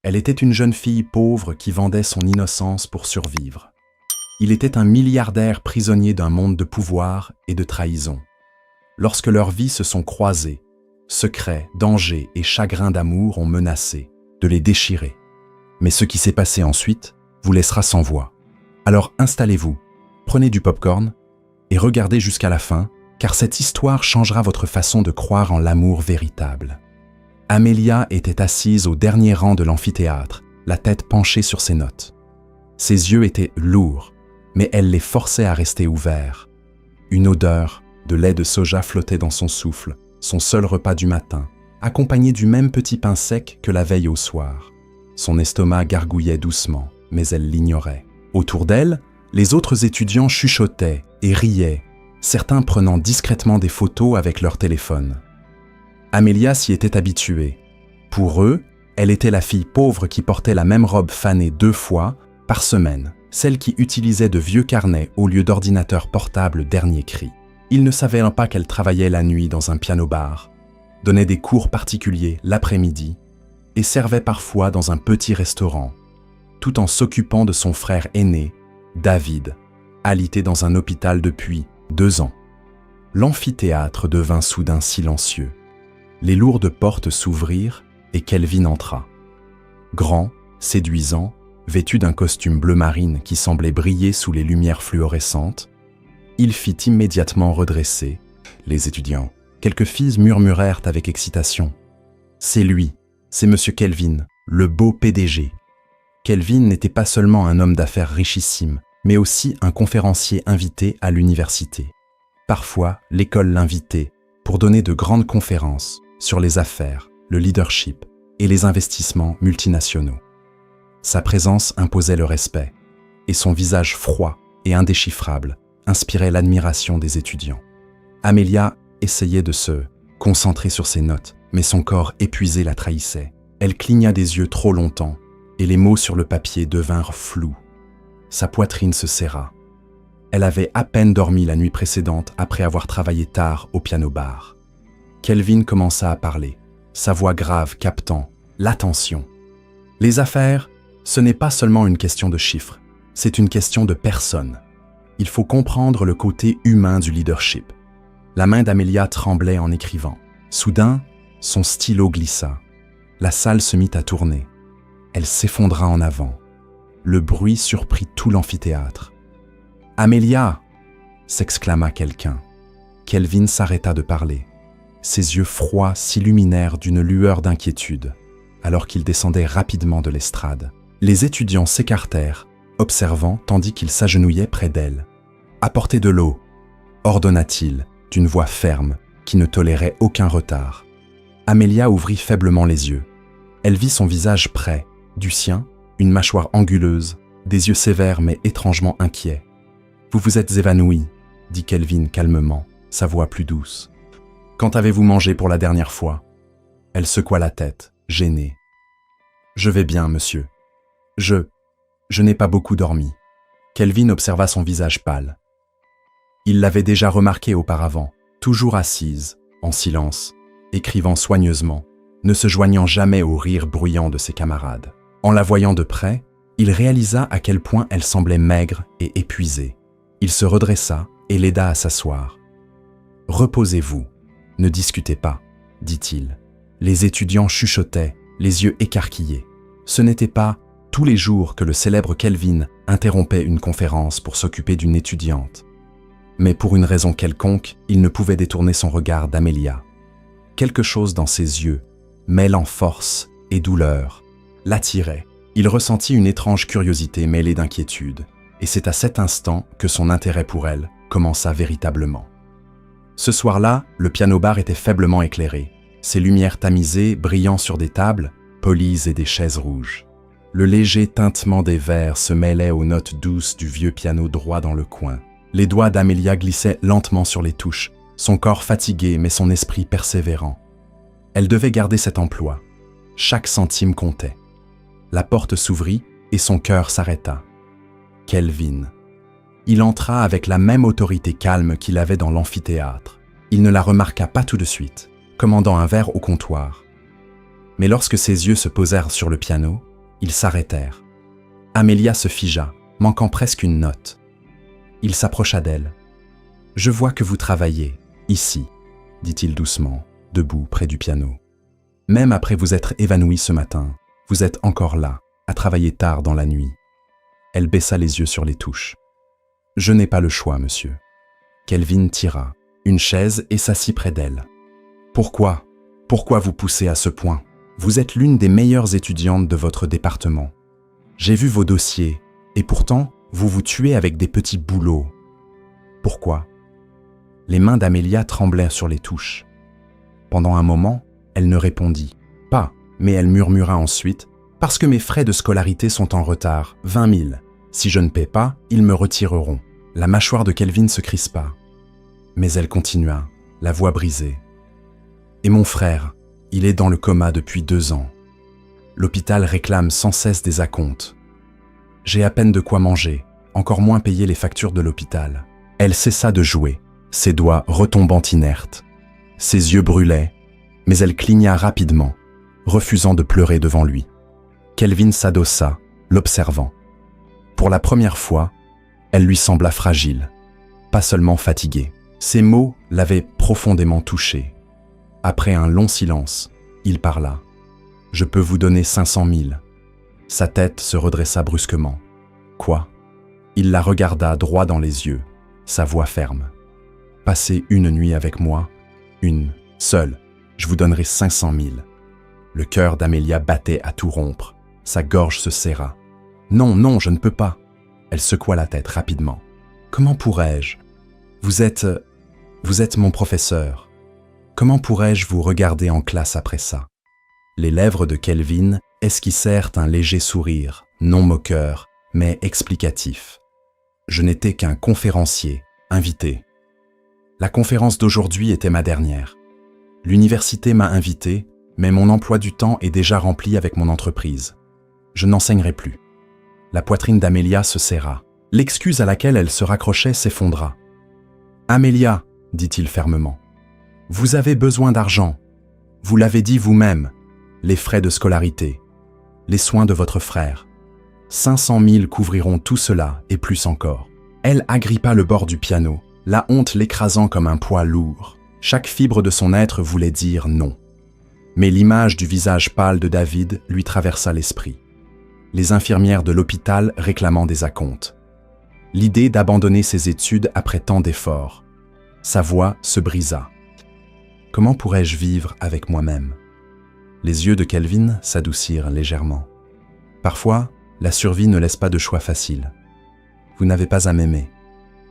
Elle était une jeune fille pauvre qui vendait son innocence pour survivre. Il était un milliardaire prisonnier d'un monde de pouvoir et de trahison. Lorsque leurs vies se sont croisées, secrets, dangers et chagrins d'amour ont menacé de les déchirer. Mais ce qui s'est passé ensuite vous laissera sans voix. Alors installez-vous, prenez du popcorn et regardez jusqu'à la fin, car cette histoire changera votre façon de croire en l'amour véritable. Amelia était assise au dernier rang de l'amphithéâtre, la tête penchée sur ses notes. Ses yeux étaient lourds, mais elle les forçait à rester ouverts. Une odeur de lait de soja flottait dans son souffle, son seul repas du matin, accompagné du même petit pain sec que la veille au soir. Son estomac gargouillait doucement, mais elle l'ignorait. Autour d'elle, les autres étudiants chuchotaient et riaient, certains prenant discrètement des photos avec leur téléphone. Amelia s'y était habituée. Pour eux, elle était la fille pauvre qui portait la même robe fanée 2 fois par semaine, celle qui utilisait de vieux carnets au lieu d'ordinateurs portables dernier cri. Ils ne savaient pas qu'elle travaillait la nuit dans un piano-bar, donnait des cours particuliers l'après-midi et servait parfois dans un petit restaurant, tout en s'occupant de son frère aîné, David, alité dans un hôpital depuis 2 ans. L'amphithéâtre devint soudain silencieux. Les lourdes portes s'ouvrirent et Kelvin entra. Grand, séduisant, vêtu d'un costume bleu marine qui semblait briller sous les lumières fluorescentes, il fit immédiatement redresser les étudiants. Quelques filles murmurèrent avec excitation. « C'est lui, c'est Monsieur Kelvin, le beau PDG. » Kelvin n'était pas seulement un homme d'affaires richissime, mais aussi un conférencier invité à l'université. Parfois, l'école l'invitait pour donner de grandes conférences sur les affaires, le leadership et les investissements multinationaux. Sa présence imposait le respect, et son visage froid et indéchiffrable inspirait l'admiration des étudiants. Amelia essayait de se concentrer sur ses notes, mais son corps épuisé la trahissait. Elle cligna des yeux trop longtemps, et les mots sur le papier devinrent flous. Sa poitrine se serra. Elle avait à peine dormi la nuit précédente après avoir travaillé tard au piano-bar. Kelvin commença à parler, sa voix grave captant l'attention. Les affaires, ce n'est pas seulement une question de chiffres, c'est une question de personne. Il faut comprendre le côté humain du leadership. La main d'Amelia tremblait en écrivant. Soudain, son stylo glissa. La salle se mit à tourner. Elle s'effondra en avant. Le bruit surprit tout l'amphithéâtre. « Amelia !» s'exclama quelqu'un. Kelvin s'arrêta de parler. Ses yeux froids s'illuminèrent d'une lueur d'inquiétude, alors qu'il descendait rapidement de l'estrade. Les étudiants s'écartèrent, observant tandis qu'il s'agenouillait près d'elle. « Apportez de l'eau !» ordonna-t-il, d'une voix ferme, qui ne tolérait aucun retard. Amelia ouvrit faiblement les yeux. Elle vit son visage près, du sien, une mâchoire anguleuse, des yeux sévères mais étrangement inquiets. « Vous vous êtes évanouie, » dit Kelvin calmement, sa voix plus douce. « Quand avez-vous mangé pour la dernière fois ?» Elle secoua la tête, gênée. « Je vais bien, monsieur. Je n'ai pas beaucoup dormi. » Kelvin observa son visage pâle. Il l'avait déjà remarqué auparavant, toujours assise, en silence, écrivant soigneusement, ne se joignant jamais au rire bruyant de ses camarades. En la voyant de près, il réalisa à quel point elle semblait maigre et épuisée. Il se redressa et l'aida à s'asseoir. « Reposez-vous, ne discutez pas, » dit-il. Les étudiants chuchotaient, les yeux écarquillés. Ce n'était pas tous les jours que le célèbre Kelvin interrompait une conférence pour s'occuper d'une étudiante. Mais pour une raison quelconque, il ne pouvait détourner son regard d'Amelia. Quelque chose dans ses yeux, mêlant force et douleur, l'attirait. Il ressentit une étrange curiosité mêlée d'inquiétude, et c'est à cet instant que son intérêt pour elle commença véritablement. Ce soir-là, le piano-bar était faiblement éclairé, ses lumières tamisées brillant sur des tables, polies et des chaises rouges. Le léger tintement des verres se mêlait aux notes douces du vieux piano droit dans le coin. Les doigts d'Amelia glissaient lentement sur les touches, son corps fatigué mais son esprit persévérant. Elle devait garder cet emploi. Chaque centime comptait. La porte s'ouvrit et son cœur s'arrêta. Kelvin. Il entra avec la même autorité calme qu'il avait dans l'amphithéâtre. Il ne la remarqua pas tout de suite, commandant un verre au comptoir. Mais lorsque ses yeux se posèrent sur le piano, Ils s'arrêtèrent. Amelia se figea, manquant presque une note. Il s'approcha d'elle. « Je vois que vous travaillez, ici, » dit-il doucement, debout près du piano. « Même après vous être évanouie ce matin, vous êtes encore là, à travailler tard dans la nuit. » Elle baissa les yeux sur les touches. « Je n'ai pas le choix, monsieur. » Kelvin tira une chaise et s'assit près d'elle. « Pourquoi vous poussez à ce point? Vous êtes l'une des meilleures étudiantes de votre département. J'ai vu vos dossiers, et pourtant, vous vous tuez avec des petits boulots. Pourquoi ?» Les mains d'Amelia tremblaient sur les touches. Pendant un moment, elle ne répondit pas, mais elle murmura ensuite « Parce que mes frais de scolarité sont en retard, 20 000. Si je ne paie pas, ils me retireront. » La mâchoire de Kelvin se crispa. Mais elle continua, la voix brisée. « Et mon frère, il est dans le coma depuis 2 ans. L'hôpital réclame sans cesse des acomptes. J'ai à peine de quoi manger, encore moins payer les factures de l'hôpital. » Elle cessa de jouer, ses doigts retombant inertes. Ses yeux brûlaient, mais elle cligna rapidement, refusant de pleurer devant lui. Kelvin s'adossa, l'observant. Pour la première fois, elle lui sembla fragile, pas seulement fatiguée. Ses mots l'avaient profondément touchée. Après un long silence, il parla. « Je peux vous donner 500 000. » Sa tête se redressa brusquement. « Quoi ?» Il la regarda droit dans les yeux, sa voix ferme. « Passez une nuit avec moi, une, seule, je vous donnerai 500 000. » Le cœur d'Amelia battait à tout rompre, sa gorge se serra. « Non, non, je ne peux pas. » Elle secoua la tête rapidement. « Comment pourrais-je ? Vous êtes mon professeur. Comment pourrais-je vous regarder en classe après ça ?» Les lèvres de Kelvin esquissèrent un léger sourire, non moqueur, mais explicatif. « Je n'étais qu'un conférencier, invité. La conférence d'aujourd'hui était ma dernière. L'université m'a invité, mais mon emploi du temps est déjà rempli avec mon entreprise. Je n'enseignerai plus. » La poitrine d'Amelia se serra. L'excuse à laquelle elle se raccrochait s'effondra. « Amelia, » dit-il fermement, « vous avez besoin d'argent. Vous l'avez dit vous-même. Les frais de scolarité, les soins de votre frère. 500 000 couvriront tout cela et plus encore. » Elle agrippa le bord du piano, la honte l'écrasant comme un poids lourd. Chaque fibre de son être voulait dire non. Mais l'image du visage pâle de David lui traversa l'esprit. Les infirmières de l'hôpital réclamant des acomptes. L'idée d'abandonner ses études après tant d'efforts. Sa voix se brisa. Comment pourrais-je vivre avec moi-même ? Les yeux de Kelvin s'adoucirent légèrement. Parfois, la survie ne laisse pas de choix facile. Vous n'avez pas à m'aimer.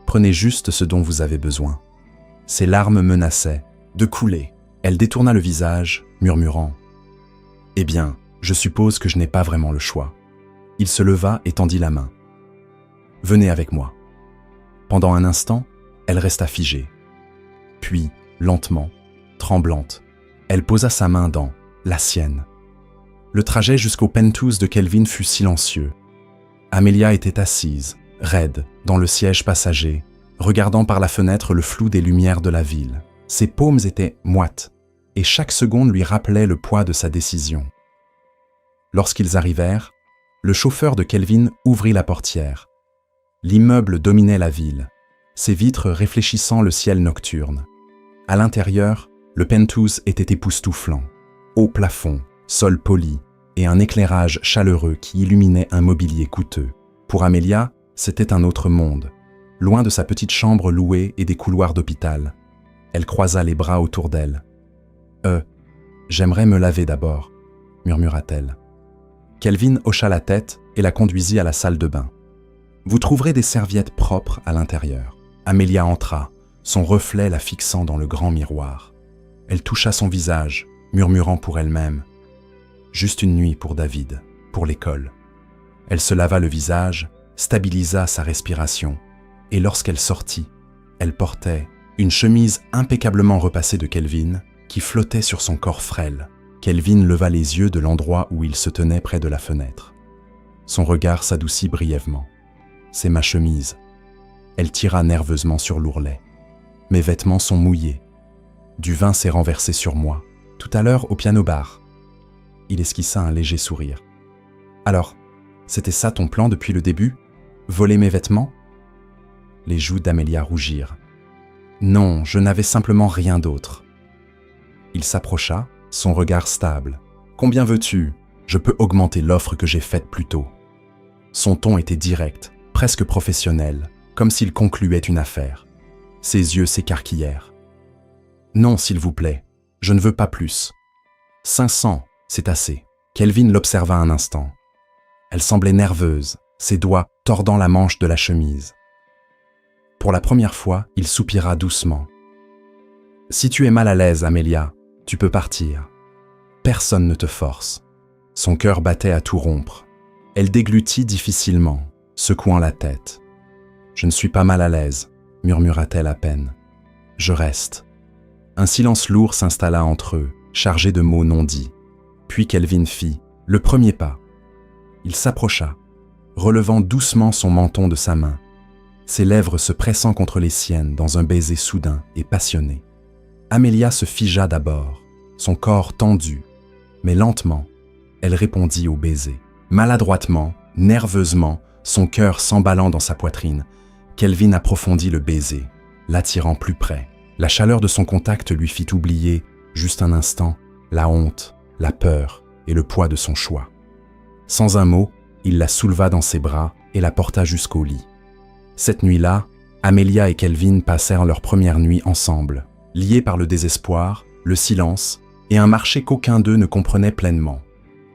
Prenez juste ce dont vous avez besoin. Ses larmes menaçaient de couler. Elle détourna le visage, murmurant « Eh bien, je suppose que je n'ai pas vraiment le choix. » Il se leva et tendit la main. « Venez avec moi. » Pendant un instant, elle resta figée. Puis, lentement, tremblante, elle posa sa main dans la sienne. Le trajet jusqu'au penthouse de Kelvin fut silencieux. Amelia était assise, raide, dans le siège passager, regardant par la fenêtre le flou des lumières de la ville. Ses paumes étaient moites, et chaque seconde lui rappelait le poids de sa décision. Lorsqu'ils arrivèrent, le chauffeur de Kelvin ouvrit la portière. L'immeuble dominait la ville, ses vitres réfléchissant le ciel nocturne. À l'intérieur, le penthouse était époustouflant. Haut plafond, sol poli et un éclairage chaleureux qui illuminait un mobilier coûteux. Pour Amelia, c'était un autre monde, loin de sa petite chambre louée et des couloirs d'hôpital. Elle croisa les bras autour d'elle. « J'aimerais me laver d'abord », murmura-t-elle. Kelvin hocha la tête et la conduisit à la salle de bain. « Vous trouverez des serviettes propres à l'intérieur. » Amelia entra, son reflet la fixant dans le grand miroir. Elle toucha son visage, murmurant pour elle-même « Juste une nuit pour David, pour l'école. » Elle se lava le visage, stabilisa sa respiration, et lorsqu'elle sortit, elle portait une chemise impeccablement repassée de Kelvin qui flottait sur son corps frêle. Kelvin leva les yeux de l'endroit où il se tenait près de la fenêtre. Son regard s'adoucit brièvement. « C'est ma chemise. » Elle tira nerveusement sur l'ourlet. « Mes vêtements sont mouillés. Du vin s'est renversé sur moi, tout à l'heure au piano-bar. » Il esquissa un léger sourire. « Alors, c'était ça ton plan depuis le début? Voler mes vêtements? Les joues d'Amélia rougirent. Non, je n'avais simplement rien d'autre. Il s'approcha, son regard stable. Combien veux-tu? Je peux augmenter l'offre que j'ai faite plus tôt. Son ton était direct, presque professionnel, comme s'il concluait une affaire. Ses yeux s'écarquillèrent. Non, s'il vous plaît, je ne veux pas plus. 500, c'est assez. Kelvin l'observa un instant. Elle semblait nerveuse, ses doigts tordant la manche de la chemise. Pour la première fois, il soupira doucement. Si tu es mal à l'aise, Amélia, tu peux partir. Personne ne te force. Son cœur battait à tout rompre. Elle déglutit difficilement, secouant la tête. Je ne suis pas mal à l'aise, murmura-t-elle à peine. Je reste. Un silence lourd s'installa entre eux, chargé de mots non dits. Puis Kelvin fit le premier pas. Il s'approcha, relevant doucement son menton de sa main, ses lèvres se pressant contre les siennes dans un baiser soudain et passionné. Amélia se figea d'abord, son corps tendu, mais lentement, elle répondit au baiser. Maladroitement, nerveusement, son cœur s'emballant dans sa poitrine, Kelvin approfondit le baiser, l'attirant plus près. La chaleur de son contact lui fit oublier, juste un instant, la honte, la peur et le poids de son choix. Sans un mot, il la souleva dans ses bras et la porta jusqu'au lit. Cette nuit-là, Amélia et Kelvin passèrent leur première nuit ensemble, liés par le désespoir, le silence et un marché qu'aucun d'eux ne comprenait pleinement.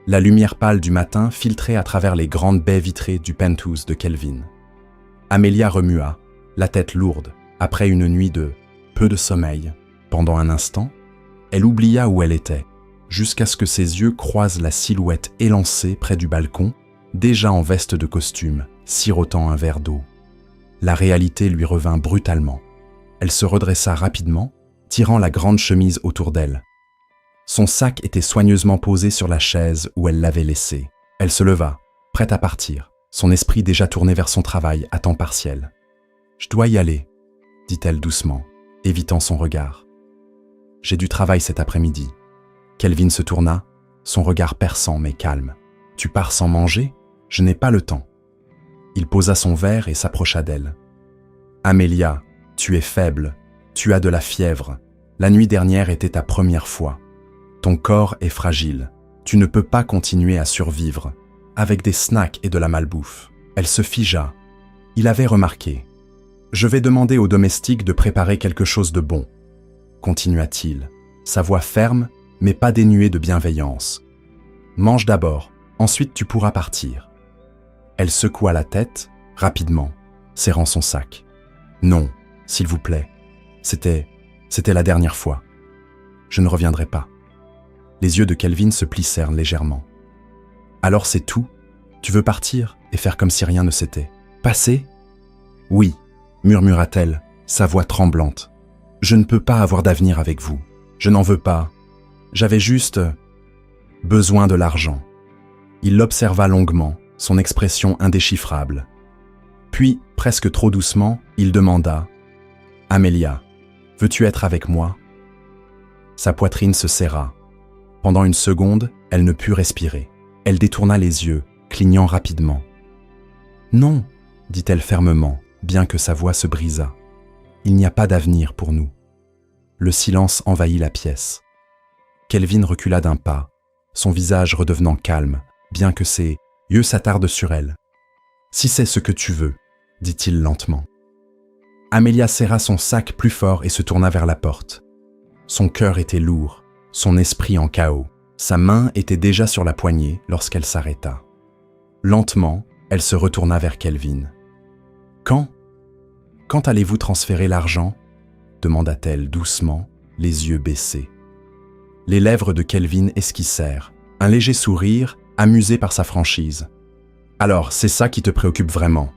La lumière pâle du matin filtrait à travers les grandes baies vitrées du penthouse de Kelvin. Amélia remua, la tête lourde, après une nuit de peu de sommeil. Pendant un instant, elle oublia où elle était, jusqu'à ce que ses yeux croisent la silhouette élancée près du balcon, déjà en veste de costume, sirotant un verre d'eau. La réalité lui revint brutalement. Elle se redressa rapidement, tirant la grande chemise autour d'elle. Son sac était soigneusement posé sur la chaise où elle l'avait laissé. Elle se leva, prête à partir, son esprit déjà tourné vers son travail à temps partiel. « Je dois y aller », dit-elle doucement, évitant son regard. « J'ai du travail cet après-midi. » Kelvin se tourna, son regard perçant mais calme. « Tu pars sans manger? Je n'ai pas le temps. » Il posa son verre et s'approcha d'elle. « Amélia, tu es faible, tu as de la fièvre. La nuit dernière était ta première fois. Ton corps est fragile. Tu ne peux pas continuer à survivre, avec des snacks et de la malbouffe. » Elle se figea. Il avait remarqué. « Je vais demander aux domestiques de préparer quelque chose de bon, » continua-t-il, sa voix ferme, mais pas dénuée de bienveillance. « Mange d'abord, ensuite tu pourras partir. » Elle secoua la tête, rapidement, serrant son sac. « Non, s'il vous plaît. C'était la dernière fois. Je ne reviendrai pas. » Les yeux de Kelvin se plissèrent légèrement. « Alors c'est tout? Tu veux partir et faire comme si rien ne s'était passé? »« Oui, » murmura-t-elle, sa voix tremblante. « Je ne peux pas avoir d'avenir avec vous. Je n'en veux pas. J'avais juste besoin de l'argent. » Il l'observa longuement, son expression indéchiffrable. Puis, presque trop doucement, il demanda « Amélia, veux-tu être avec moi ?» Sa poitrine se serra. Pendant une seconde, elle ne put respirer. Elle détourna les yeux, clignant rapidement. « Non, » dit-elle fermement, bien que sa voix se brisât. « Il n'y a pas d'avenir pour nous. » Le silence envahit la pièce. Kelvin recula d'un pas, son visage redevenant calme, bien que ses yeux s'attardent sur elle. « Si c'est ce que tu veux, » dit-il lentement. Amélia serra son sac plus fort et se tourna vers la porte. Son cœur était lourd, son esprit en chaos. Sa main était déjà sur la poignée lorsqu'elle s'arrêta. Lentement, elle se retourna vers Kelvin. « Quand allez-vous transférer l'argent ?» demanda-t-elle doucement, les yeux baissés. Les lèvres de Kelvin esquissèrent, un léger sourire, amusé par sa franchise. « Alors, c'est ça qui te préoccupe vraiment ?»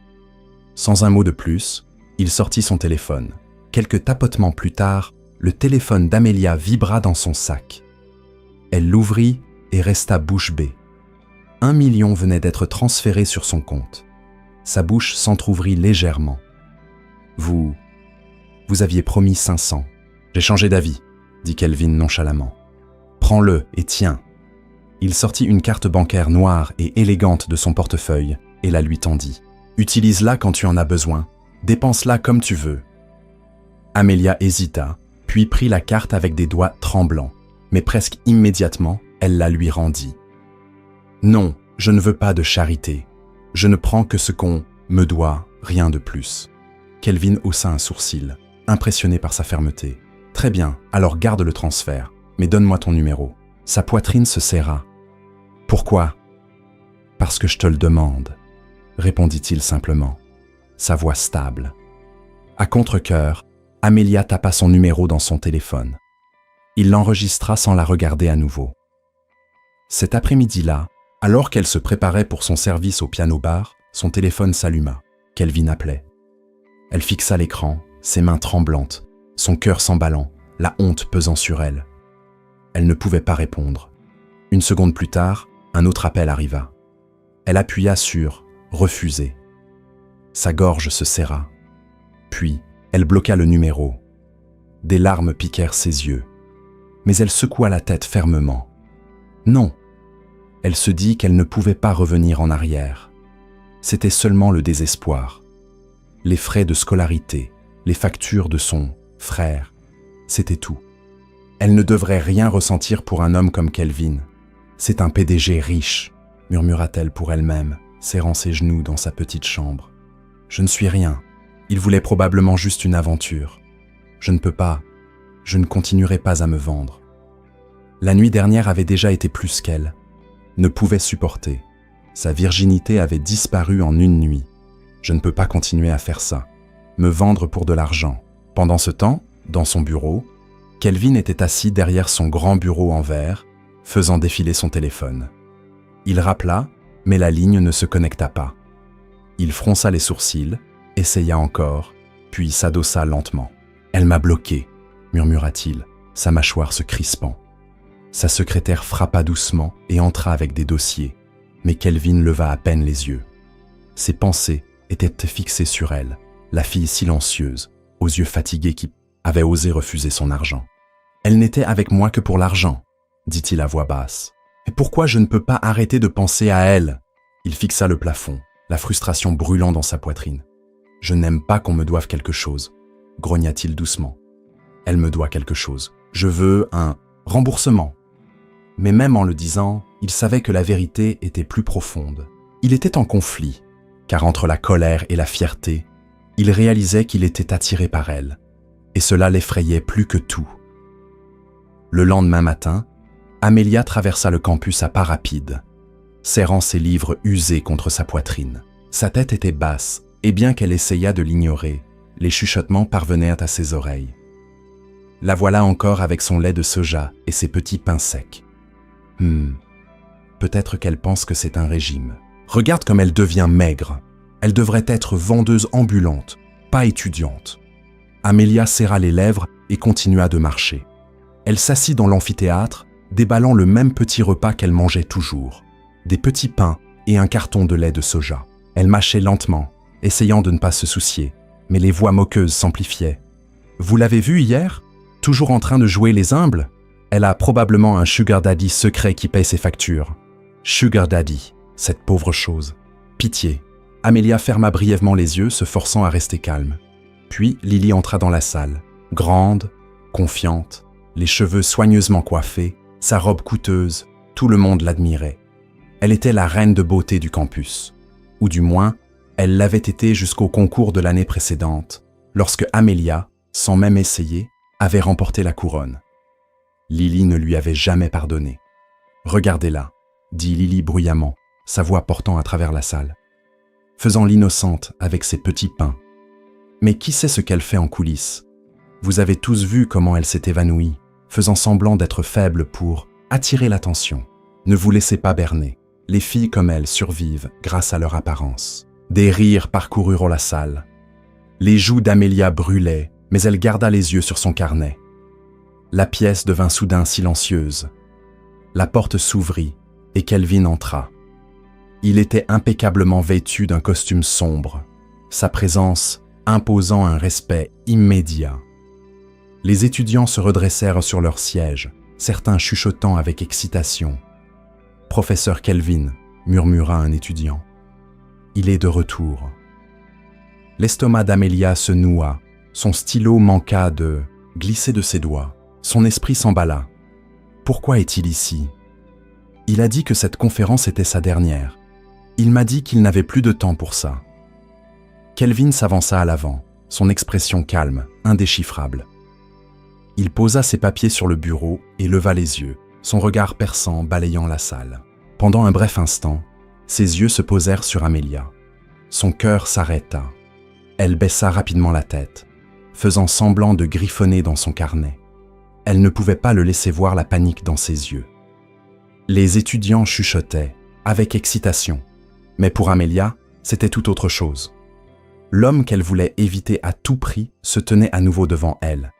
Sans un mot de plus, il sortit son téléphone. Quelques tapotements plus tard, le téléphone d'Amélia vibra dans son sac. Elle l'ouvrit et resta bouche bée. 1 million venait d'être transféré sur son compte. Sa bouche s'entr'ouvrit légèrement. « Vous aviez promis 500. J'ai changé d'avis, » dit Kelvin nonchalamment. « Prends-le et tiens. » Il sortit une carte bancaire noire et élégante de son portefeuille et la lui tendit. « Utilise-la quand tu en as besoin. Dépense-la comme tu veux. » Amelia hésita, puis prit la carte avec des doigts tremblants, mais presque immédiatement, elle la lui rendit. « Non, je ne veux pas de charité. Je ne prends que ce qu'on me doit, rien de plus. » Kelvin haussa un sourcil, impressionné par sa fermeté. « Très bien, alors garde le transfert, mais donne-moi ton numéro. » Sa poitrine se serra. « Pourquoi ?»« Parce que je te le demande, » répondit-il simplement, sa voix stable. À contre-cœur, Amelia tapa son numéro dans son téléphone. Il l'enregistra sans la regarder à nouveau. Cet après-midi-là, alors qu'elle se préparait pour son service au piano-bar, son téléphone s'alluma. Kelvin appelait. Elle fixa l'écran, ses mains tremblantes, son cœur s'emballant, la honte pesant sur elle. Elle ne pouvait pas répondre. Une seconde plus tard, un autre appel arriva. Elle appuya sur « Refuser ». Sa gorge se serra. Puis, elle bloqua le numéro. Des larmes piquèrent ses yeux. Mais elle secoua la tête fermement. Non. Elle se dit qu'elle ne pouvait pas revenir en arrière. C'était seulement le désespoir. Les frais de scolarité, les factures de son frère, c'était tout. Elle ne devrait rien ressentir pour un homme comme Kelvin. C'est un PDG riche, murmura-t-elle pour elle-même, serrant ses genoux dans sa petite chambre. Je ne suis rien. Il voulait probablement juste une aventure. Je ne peux pas. Je ne continuerai pas à me vendre. La nuit dernière avait déjà été plus qu'elle. Ne pouvait supporter. Sa virginité avait disparu en une nuit. Je ne peux pas continuer à faire ça. Me vendre pour de l'argent. Pendant ce temps, dans son bureau, Kelvin était assis derrière son grand bureau en verre, faisant défiler son téléphone. Il rappela, mais la ligne ne se connecta pas. Il fronça les sourcils, essaya encore, puis s'adossa lentement. « Elle m'a bloqué », murmura-t-il, sa mâchoire se crispant. Sa secrétaire frappa doucement et entra avec des dossiers, mais Kelvin leva à peine les yeux. Ses pensées étaient fixées sur elle, la fille silencieuse, aux yeux fatigués qui avait osé refuser son argent. « Elle n'était avec moi que pour l'argent », dit-il à voix basse. « Et pourquoi je ne peux pas arrêter de penser à elle ?» Il fixa le plafond, la frustration brûlant dans sa poitrine. « Je n'aime pas qu'on me doive quelque chose », grogna-t-il doucement. « Elle me doit quelque chose. Je veux un remboursement. » Mais même en le disant, il savait que la vérité était plus profonde. Il était en conflit, car entre la colère et la fierté, il réalisait qu'il était attiré par elle, et cela l'effrayait plus que tout. Le lendemain matin, Amelia traversa le campus à pas rapides, serrant ses livres usés contre sa poitrine. Sa tête était basse, et bien qu'elle essayât de l'ignorer, les chuchotements parvenaient à ses oreilles. La voilà encore avec son lait de soja et ses petits pains secs. Peut-être qu'elle pense que c'est un régime. Regarde comme elle devient maigre. Elle devrait être vendeuse ambulante, pas étudiante. Amelia serra les lèvres et continua de marcher. Elle s'assit dans l'amphithéâtre, déballant le même petit repas qu'elle mangeait toujours. Des petits pains et un carton de lait de soja. Elle mâchait lentement, essayant de ne pas se soucier, mais les voix moqueuses s'amplifiaient. « Vous l'avez vue hier ? Toujours en train de jouer les humbles ? Elle a probablement un sugar daddy secret qui paye ses factures. » Sugar daddy, cette pauvre chose. Pitié. Amelia ferma brièvement les yeux, se forçant à rester calme. Puis Lily entra dans la salle, grande, confiante, les cheveux soigneusement coiffés, sa robe coûteuse, tout le monde l'admirait. Elle était la reine de beauté du campus. Ou du moins, elle l'avait été jusqu'au concours de l'année précédente, lorsque Amelia, sans même essayer, avait remporté la couronne. Lily ne lui avait jamais pardonné. « Regardez-la », dit Lily bruyamment, sa voix portant à travers la salle, faisant l'innocente avec ses petits pains. Mais qui sait ce qu'elle fait en coulisses? Vous avez tous vu comment elle s'est évanouie, faisant semblant d'être faible pour attirer l'attention. Ne vous laissez pas berner. Les filles comme elle survivent grâce à leur apparence. Des rires parcoururent la salle. Les joues d'Amelia brûlaient, mais elle garda les yeux sur son carnet. La pièce devint soudain silencieuse. La porte s'ouvrit et Kelvin entra. Il était impeccablement vêtu d'un costume sombre, sa présence imposant un respect immédiat. Les étudiants se redressèrent sur leurs sièges, certains chuchotant avec excitation. Professeur Kelvin, murmura un étudiant. Il est de retour. L'estomac d'Amelia se noua, son stylo manqua de glisser de ses doigts, son esprit s'emballa. Pourquoi est-il ici? Il a dit que cette conférence était sa dernière. Il m'a dit qu'il n'avait plus de temps pour ça. Kelvin s'avança à l'avant, son expression calme, indéchiffrable. Il posa ses papiers sur le bureau et leva les yeux, son regard perçant balayant la salle. Pendant un bref instant, ses yeux se posèrent sur Amelia. Son cœur s'arrêta. Elle baissa rapidement la tête, faisant semblant de griffonner dans son carnet. Elle ne pouvait pas le laisser voir la panique dans ses yeux. Les étudiants chuchotaient, avec excitation. Mais pour Amelia, c'était tout autre chose. L'homme qu'elle voulait éviter à tout prix se tenait à nouveau devant elle,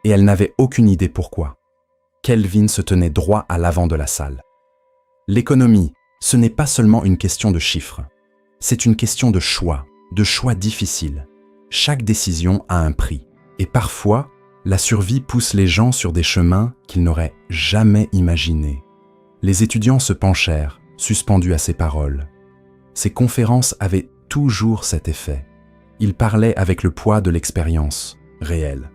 et elle n'avait aucune idée pourquoi. Kelvin se tenait droit à l'avant de la salle. L'économie, ce n'est pas seulement une question de chiffres. C'est une question de choix difficiles. Chaque décision a un prix, et parfois, la survie pousse les gens sur des chemins qu'ils n'auraient jamais imaginés. Les étudiants se penchèrent, suspendus à ses paroles. Ses conférences avaient toujours cet effet. Il parlait avec le poids de l'expérience, réelle.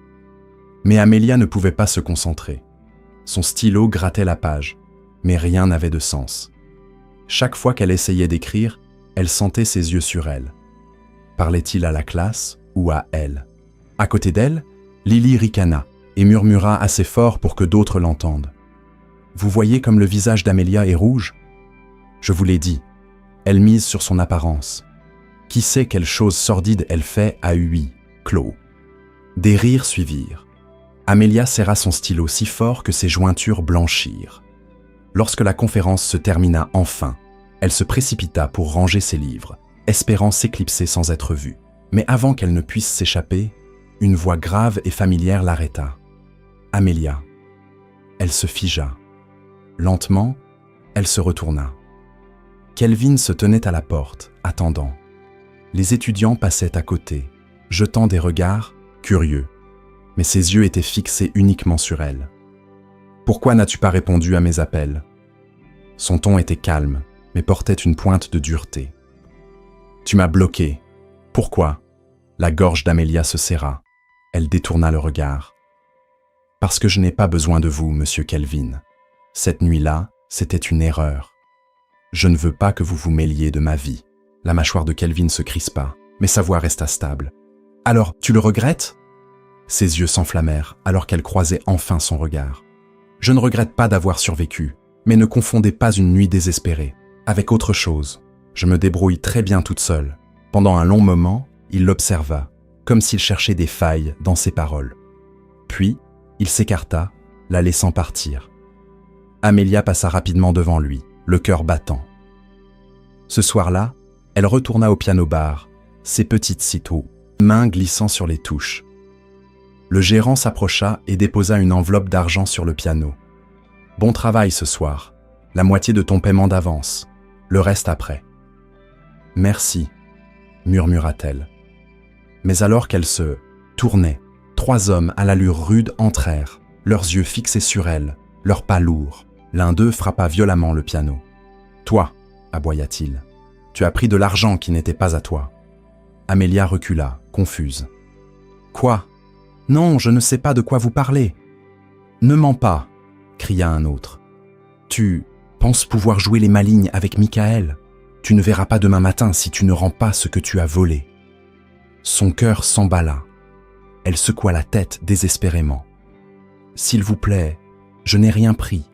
Mais Amelia ne pouvait pas se concentrer. Son stylo grattait la page, mais rien n'avait de sens. Chaque fois qu'elle essayait d'écrire, elle sentait ses yeux sur elle. Parlait-il à la classe ou à elle? À côté d'elle, Lily ricana et murmura assez fort pour que d'autres l'entendent. « Vous voyez comme le visage d'Amelia est rouge? Je vous l'ai dit, elle mise sur son apparence. Qui sait quelle chose sordide elle fait à huis clos. » Des rires suivirent. Amelia serra son stylo si fort que ses jointures blanchirent. Lorsque la conférence se termina enfin, elle se précipita pour ranger ses livres, espérant s'éclipser sans être vue. Mais avant qu'elle ne puisse s'échapper, une voix grave et familière l'arrêta. « Amelia. » Elle se figea. Lentement, elle se retourna. Kelvin se tenait à la porte, attendant. Les étudiants passaient à côté, jetant des regards curieux, mais ses yeux étaient fixés uniquement sur elle. « Pourquoi n'as-tu pas répondu à mes appels ?» Son ton était calme, mais portait une pointe de dureté. « Tu m'as bloqué. Pourquoi ?» La gorge d'Amelia se serra. Elle détourna le regard. « Parce que je n'ai pas besoin de vous, monsieur Kelvin. Cette nuit-là, c'était une erreur. Je ne veux pas que vous vous mêliez de ma vie. » La mâchoire de Kelvin se crispa, mais sa voix resta stable. « Alors, tu le regrettes ?» Ses yeux s'enflammèrent alors qu'elle croisait enfin son regard. « Je ne regrette pas d'avoir survécu, mais ne confondez pas une nuit désespérée avec autre chose. Je me débrouille très bien toute seule. » Pendant un long moment, il l'observa, comme s'il cherchait des failles dans ses paroles. Puis, il s'écarta, la laissant partir. Amelia passa rapidement devant lui, le cœur battant. Ce soir-là, elle retourna au piano-bar, ses petites citeaux, mains glissant sur les touches. Le gérant s'approcha et déposa une enveloppe d'argent sur le piano. « Bon travail ce soir, la moitié de ton paiement d'avance, le reste après. »« Merci », murmura-t-elle. Mais alors qu'elle se tournait, 3 hommes à l'allure rude entrèrent, leurs yeux fixés sur elle, leurs pas lourds. L'un d'eux frappa violemment le piano. « Toi », aboya-t-il, « tu as pris de l'argent qui n'était pas à toi. » Amelia recula, confuse. « Quoi ? Non, je ne sais pas de quoi vous parlez. »« Ne mens pas !» cria un autre. « Tu penses pouvoir jouer les malignes avec Michael ? Tu ne verras pas demain matin si tu ne rends pas ce que tu as volé. » Son cœur s'emballa. Elle secoua la tête désespérément. « S'il vous plaît, je n'ai rien pris.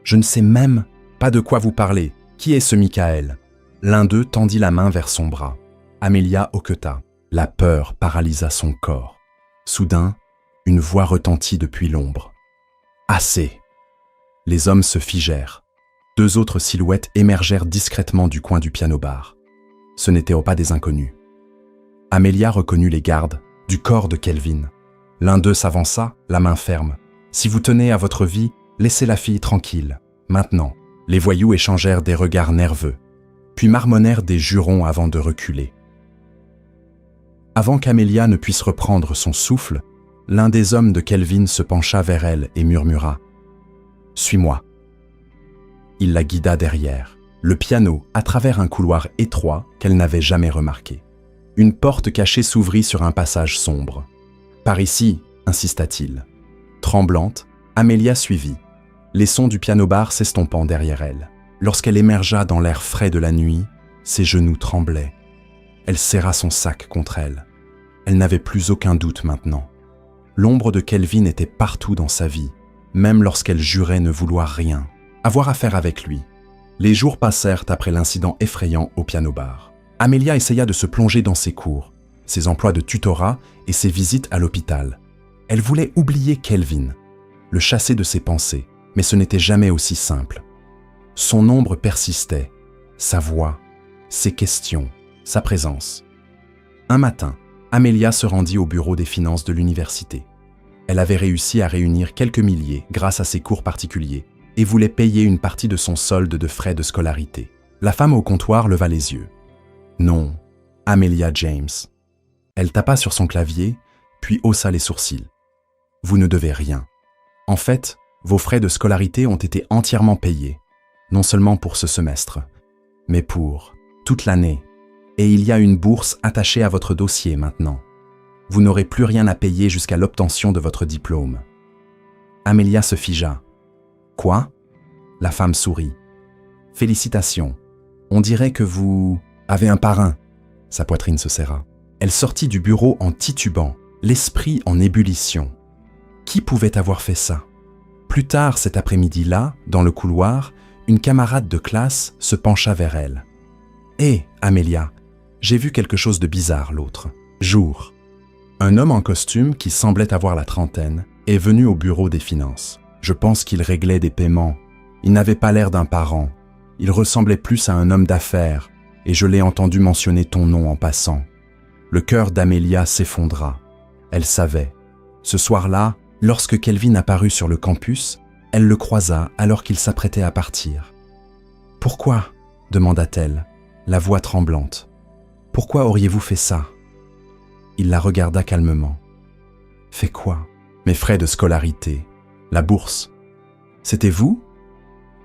Je ne sais même pas de quoi vous parlez. Qui est ce Michael ?» L'un d'eux tendit la main vers son bras. Amelia hoqueta. La peur paralysa son corps. Soudain, une voix retentit depuis l'ombre. « Assez !» Les hommes se figèrent. 2 autres silhouettes émergèrent discrètement du coin du piano-bar. Ce n'étaient pas des inconnus. Amelia reconnut les gardes du corps de Kelvin. L'un d'eux s'avança, la main ferme. « Si vous tenez à votre vie, laissez la fille tranquille. Maintenant. » Les voyous échangèrent des regards nerveux, puis marmonnèrent des jurons avant de reculer. Avant qu'Amelia ne puisse reprendre son souffle, l'un des hommes de Kelvin se pencha vers elle et murmura « Suis-moi ». Il la guida derrière, le piano à travers un couloir étroit qu'elle n'avait jamais remarqué. Une porte cachée s'ouvrit sur un passage sombre. « Par ici », insista-t-il. Tremblante, Amelia suivit, les sons du piano-bar s'estompant derrière elle. Lorsqu'elle émergea dans l'air frais de la nuit, ses genoux tremblaient. Elle serra son sac contre elle. Elle n'avait plus aucun doute maintenant. L'ombre de Kelvin était partout dans sa vie, même lorsqu'elle jurait ne vouloir rien, avoir affaire avec lui. Les jours passèrent après l'incident effrayant au piano-bar. Amelia essaya de se plonger dans ses cours, ses emplois de tutorat et ses visites à l'hôpital. Elle voulait oublier Kelvin, le chasser de ses pensées, mais ce n'était jamais aussi simple. Son ombre persistait, sa voix, ses questions, sa présence. Un matin, Amelia se rendit au bureau des finances de l'université. Elle avait réussi à réunir quelques milliers grâce à ses cours particuliers et voulait payer une partie de son solde de frais de scolarité. La femme au comptoir leva les yeux. Non, Amelia James. Elle tapa sur son clavier, puis haussa les sourcils. Vous ne devez rien. En fait, vos frais de scolarité ont été entièrement payés, non seulement pour ce semestre, mais pour toute l'année. Et il y a une bourse attachée à votre dossier maintenant. Vous n'aurez plus rien à payer jusqu'à l'obtention de votre diplôme. Amelia se figea. Quoi? La femme sourit. Félicitations. On dirait que vous avez un parrain. Sa poitrine se serra. Elle sortit du bureau en titubant, l'esprit en ébullition. Qui pouvait avoir fait ça? Plus tard cet après-midi-là, dans le couloir, une camarade de classe se pencha vers elle. « Hé, Amelia, j'ai vu quelque chose de bizarre l'autre jour. » Un homme en costume qui semblait avoir la trentaine est venu au bureau des finances. Je pense qu'il réglait des paiements. Il n'avait pas l'air d'un parent. Il ressemblait plus à un homme d'affaires et je l'ai entendu mentionner ton nom en passant. Le cœur d'Amelia s'effondra. Elle savait. Ce soir-là, lorsque Kelvin apparut sur le campus, elle le croisa alors qu'il s'apprêtait à partir. « Pourquoi ?» demanda-t-elle, la voix tremblante. « Pourquoi auriez-vous fait ça ?» Il la regarda calmement. « Fait quoi ?»« Mes frais de scolarité, la bourse. C'était vous ?»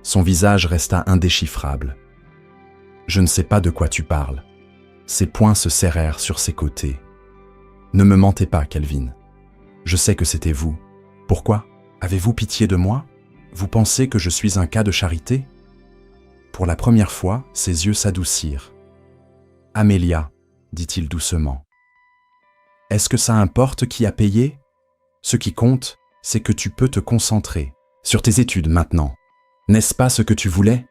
Son visage resta indéchiffrable. « Je ne sais pas de quoi tu parles. » Ses poings se serrèrent sur ses côtés. « Ne me mentez pas, Kelvin. Je sais que c'était vous. Pourquoi? Avez-vous pitié de moi? Vous pensez que je suis un cas de charité ?» Pour la première fois, ses yeux s'adoucirent. « Amelia, » dit-il doucement. « Est-ce que ça importe qui a payé? Ce qui compte, c'est que tu peux te concentrer sur tes études maintenant. N'est-ce pas ce que tu voulais ?»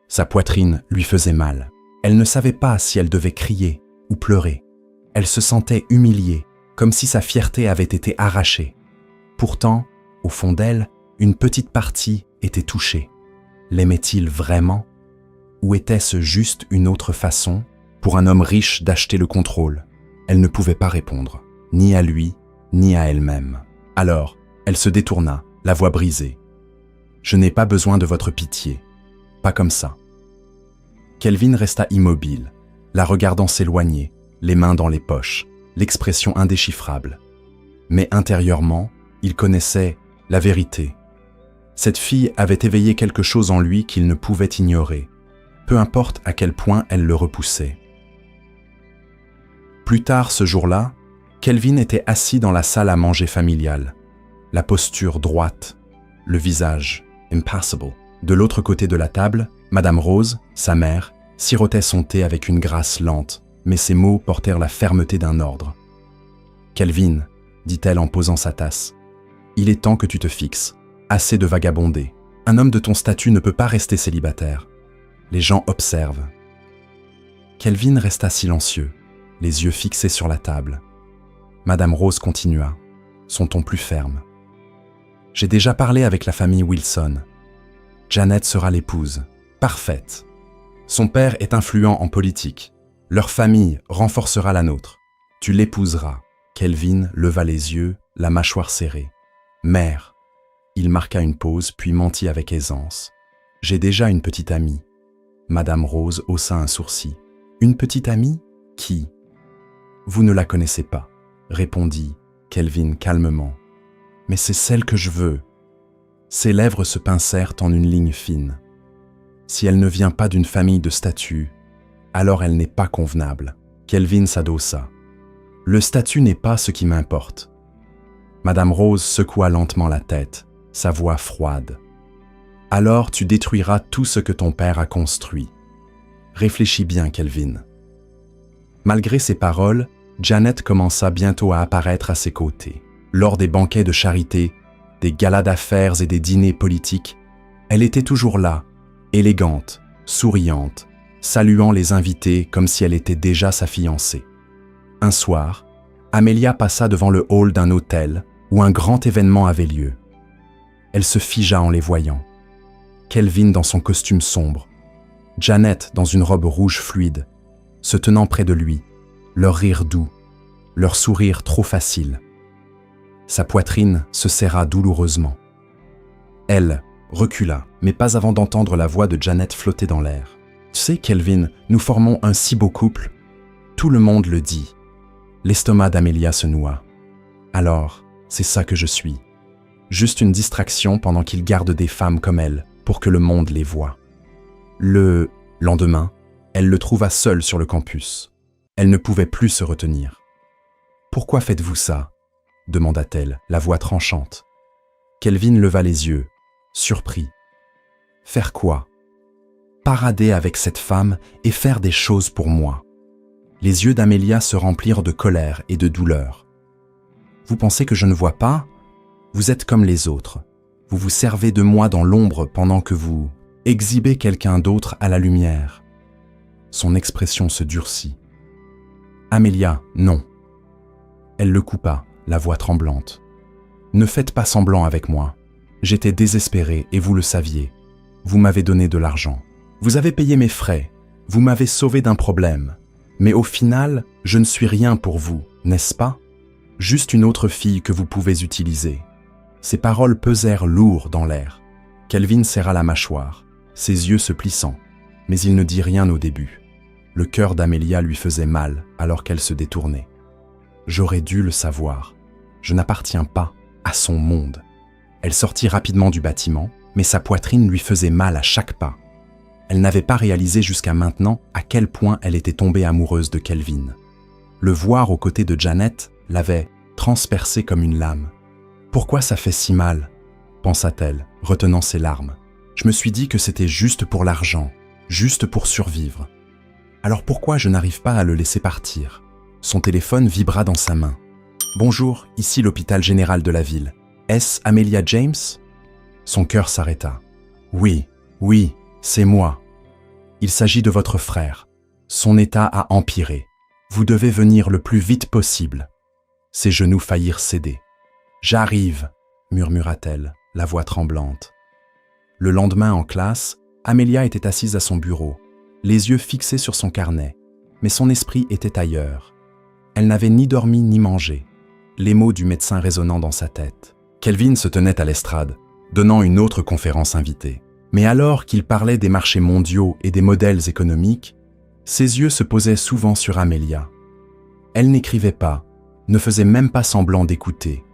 Sa poitrine lui faisait mal. Elle ne savait pas si elle devait crier ou pleurer. Elle se sentait humiliée, comme si sa fierté avait été arrachée. Pourtant, au fond d'elle, une petite partie était touchée. L'aimait-il vraiment? Ou était-ce juste une autre façon pour un homme riche d'acheter le contrôle? Elle ne pouvait pas répondre, ni à lui, ni à elle-même. Alors, elle se détourna, la voix brisée. « Je n'ai pas besoin de votre pitié. Pas comme ça. » Kelvin resta immobile, la regardant s'éloigner, les mains dans les poches, l'expression indéchiffrable. Mais intérieurement, il connaissait la vérité. Cette fille avait éveillé quelque chose en lui qu'il ne pouvait ignorer, peu importe à quel point elle le repoussait. Plus tard ce jour-là, Kelvin était assis dans la salle à manger familiale, la posture droite, le visage impassible. De l'autre côté de la table, Madame Rose, sa mère, sirotait son thé avec une grâce lente, mais ses mots portèrent la fermeté d'un ordre. « Kelvin, » dit-elle en posant sa tasse, « il est temps que tu te fixes. Assez de vagabonder. Un homme de ton statut ne peut pas rester célibataire. Les gens observent. » Kelvin resta silencieux, les yeux fixés sur la table. Madame Rose continua, son ton plus ferme. « J'ai déjà parlé avec la famille Wilson. Janet sera l'épouse. Parfaite. Son père est influent en politique. Leur famille renforcera la nôtre. Tu l'épouseras. » Kelvin leva les yeux, la mâchoire serrée. « Mère. » Il marqua une pause, puis mentit avec aisance. « J'ai déjà une petite amie. » Madame Rose haussa un sourcil. « Une petite amie? Qui? » « Vous ne la connaissez pas, » répondit Kelvin calmement. « Mais c'est celle que je veux. » Ses lèvres se pincèrent en une ligne fine. Si elle ne vient pas d'une famille de statut, alors elle n'est pas convenable. Kelvin s'adossa. Le statut n'est pas ce qui m'importe. Madame Rose secoua lentement la tête, sa voix froide. Alors tu détruiras tout ce que ton père a construit. Réfléchis bien, Kelvin. Malgré ces paroles, Janet commença bientôt à apparaître à ses côtés. Lors des banquets de charité, des galas d'affaires et des dîners politiques, elle était toujours là, élégante, souriante, saluant les invités comme si elle était déjà sa fiancée. Un soir, Amelia passa devant le hall d'un hôtel où un grand événement avait lieu. Elle se figea en les voyant. Kelvin dans son costume sombre, Janet dans une robe rouge fluide, se tenant près de lui, leur rire doux, leur sourire trop facile. Sa poitrine se serra douloureusement. Elle recula, mais pas avant d'entendre la voix de Janet flotter dans l'air. « Tu sais, Kelvin, nous formons un si beau couple. Tout le monde le dit. » L'estomac d'Amelia se noua. « Alors, c'est ça que je suis. Juste une distraction pendant qu'il garde des femmes comme elle pour que le monde les voie. » Le lendemain, elle le trouva seul sur le campus. Elle ne pouvait plus se retenir. « Pourquoi faites-vous ça ?» demanda-t-elle, la voix tranchante. Kelvin leva les yeux, surpris. « Faire quoi ? Parader avec cette femme et faire des choses pour moi. » Les yeux d'Amelia se remplirent de colère et de douleur. « Vous pensez que je ne vois pas ? Vous êtes comme les autres. Vous vous servez de moi dans l'ombre pendant que vous exhibez quelqu'un d'autre à la lumière. » Son expression se durcit. « Amelia, non. » Elle le coupa, la voix tremblante. « Ne faites pas semblant avec moi. J'étais désespéré et vous le saviez. Vous m'avez donné de l'argent. Vous avez payé mes frais. Vous m'avez sauvé d'un problème. Mais au final, je ne suis rien pour vous, n'est-ce pas ? Juste une autre fille que vous pouvez utiliser. » Ces paroles pesèrent lourd dans l'air. Kelvin serra la mâchoire, ses yeux se plissant, mais il ne dit rien au début. Le cœur d'Amelia lui faisait mal alors qu'elle se détournait. J'aurais dû le savoir. Je n'appartiens pas à son monde. Elle sortit rapidement du bâtiment, mais sa poitrine lui faisait mal à chaque pas. Elle n'avait pas réalisé jusqu'à maintenant à quel point elle était tombée amoureuse de Kelvin. Le voir aux côtés de Janet l'avait transpercé comme une lame. « Pourquoi ça fait si mal ?» pensa-t-elle, retenant ses larmes. « Je me suis dit que c'était juste pour l'argent, juste pour survivre. Alors pourquoi je n'arrive pas à le laisser partir ?» Son téléphone vibra dans sa main. « Bonjour, ici l'hôpital général de la ville. Est-ce Amelia James ?» Son cœur s'arrêta. « Oui, c'est moi. Il s'agit de votre frère. Son état a empiré. Vous devez venir le plus vite possible. » Ses genoux faillirent céder. « J'arrive » murmura-t-elle, la voix tremblante. Le lendemain en classe, Amelia était assise à son bureau, les yeux fixés sur son carnet, mais son esprit était ailleurs. Elle n'avait ni dormi ni mangé, les mots du médecin résonnant dans sa tête. Kelvin se tenait à l'estrade, donnant une autre conférence invitée. Mais alors qu'il parlait des marchés mondiaux et des modèles économiques, ses yeux se posaient souvent sur Amelia. Elle n'écrivait pas, ne faisait même pas semblant d'écouter.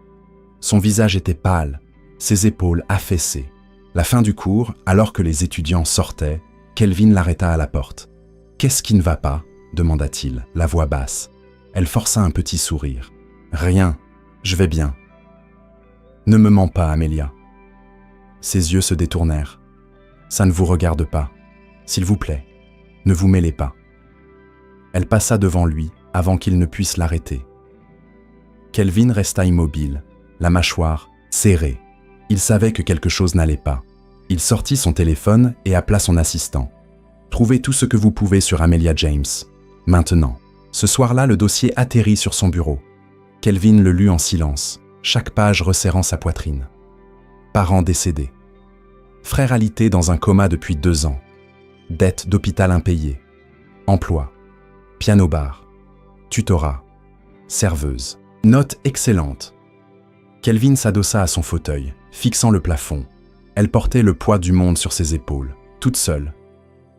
Son visage était pâle, ses épaules affaissées. La fin du cours, alors que les étudiants sortaient, Kelvin l'arrêta à la porte. « Qu'est-ce qui ne va pas ?» demanda-t-il, la voix basse. Elle força un petit sourire. « Rien, je vais bien. »« Ne me mens pas, Amelia. » Ses yeux se détournèrent. « Ça ne vous regarde pas. S'il vous plaît, ne vous mêlez pas. » Elle passa devant lui avant qu'il ne puisse l'arrêter. Kelvin resta immobile, la mâchoire serrée. Il savait que quelque chose n'allait pas. Il sortit son téléphone et appela son assistant. « Trouvez tout ce que vous pouvez sur Amelia James. Maintenant. » Ce soir-là, le dossier atterrit sur son bureau. Kelvin le lut en silence, chaque page resserrant sa poitrine. Parents décédés. Frère alité dans un coma depuis 2 ans. Dette d'hôpital impayée. Emploi. Piano-bar. Tutorat. Serveuse. Note excellente. Kelvin s'adossa à son fauteuil, fixant le plafond. Elle portait le poids du monde sur ses épaules, toute seule.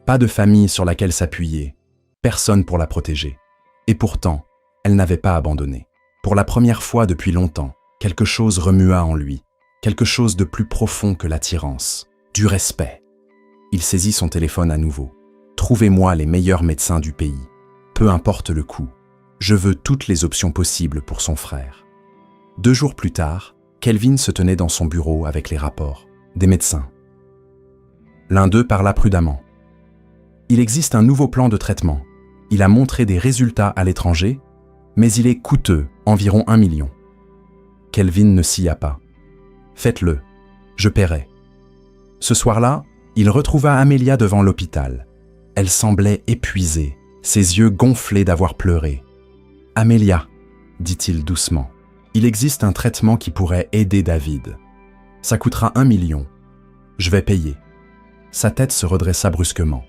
Pas de famille sur laquelle s'appuyer. Personne pour la protéger. Et pourtant, elle n'avait pas abandonné. Pour la première fois depuis longtemps, quelque chose remua en lui, quelque chose de plus profond que l'attirance, du respect. Il saisit son téléphone à nouveau. « Trouvez-moi les meilleurs médecins du pays. Peu importe le coût. Je veux toutes les options possibles pour son frère. » 2 jours plus tard, Kelvin se tenait dans son bureau avec les rapports des médecins. L'un d'eux parla prudemment. « Il existe un nouveau plan de traitement. Il a montré des résultats à l'étranger, mais il est coûteux, environ 1 million. » Kelvin ne sia pas. « Faites-le, je paierai. » Ce soir-là, il retrouva Amelia devant l'hôpital. Elle semblait épuisée, ses yeux gonflés d'avoir pleuré. « Amelia, » dit-il doucement, « il existe un traitement qui pourrait aider David. Ça coûtera 1 million. Je vais payer. » Sa tête se redressa brusquement.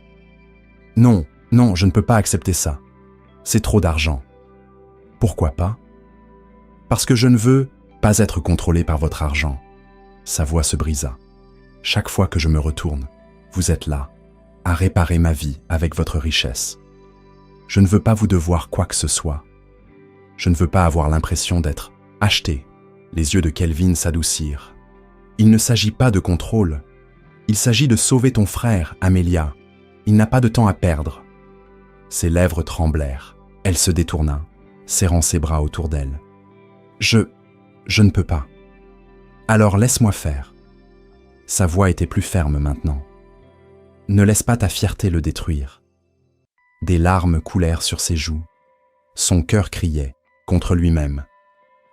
« Non, non, je ne peux pas accepter ça. C'est trop d'argent. » « Pourquoi pas ? » ?»« Parce que je ne veux pas être contrôlé par votre argent. » Sa voix se brisa. « Chaque fois que je me retourne, vous êtes là, à réparer ma vie avec votre richesse. Je ne veux pas vous devoir quoi que ce soit. Je ne veux pas avoir l'impression d'être acheté. » Les yeux de Kelvin s'adoucirent. « Il ne s'agit pas de contrôle. Il s'agit de sauver ton frère, Amelia. Il n'a pas de temps à perdre. » Ses lèvres tremblèrent. Elle se détourna, serrant ses bras autour d'elle. « Je ne peux pas. Alors laisse-moi faire. » Sa voix était plus ferme maintenant. « Ne laisse pas ta fierté le détruire. » Des larmes coulèrent sur ses joues. Son cœur criait, contre lui-même.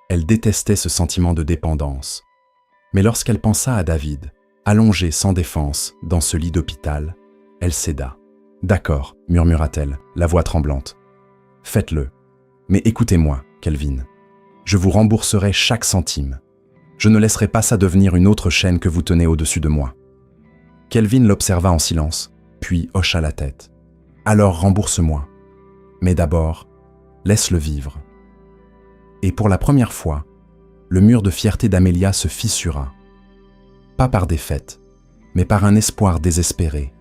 Elle détestait ce sentiment de dépendance. Mais lorsqu'elle pensa à David, allongé sans défense dans ce lit d'hôpital, elle céda. « D'accord, » murmura-t-elle, la voix tremblante. « Faites-le. Mais écoutez-moi, Kelvin. Je vous rembourserai chaque centime. Je ne laisserai pas ça devenir une autre chaîne que vous tenez au-dessus de moi. » Kelvin l'observa en silence, puis hocha la tête. « Alors rembourse-moi. Mais d'abord, laisse-le vivre. » Et pour la première fois, le mur de fierté d'Amelia se fissura. Pas par défaite, mais par un espoir désespéré.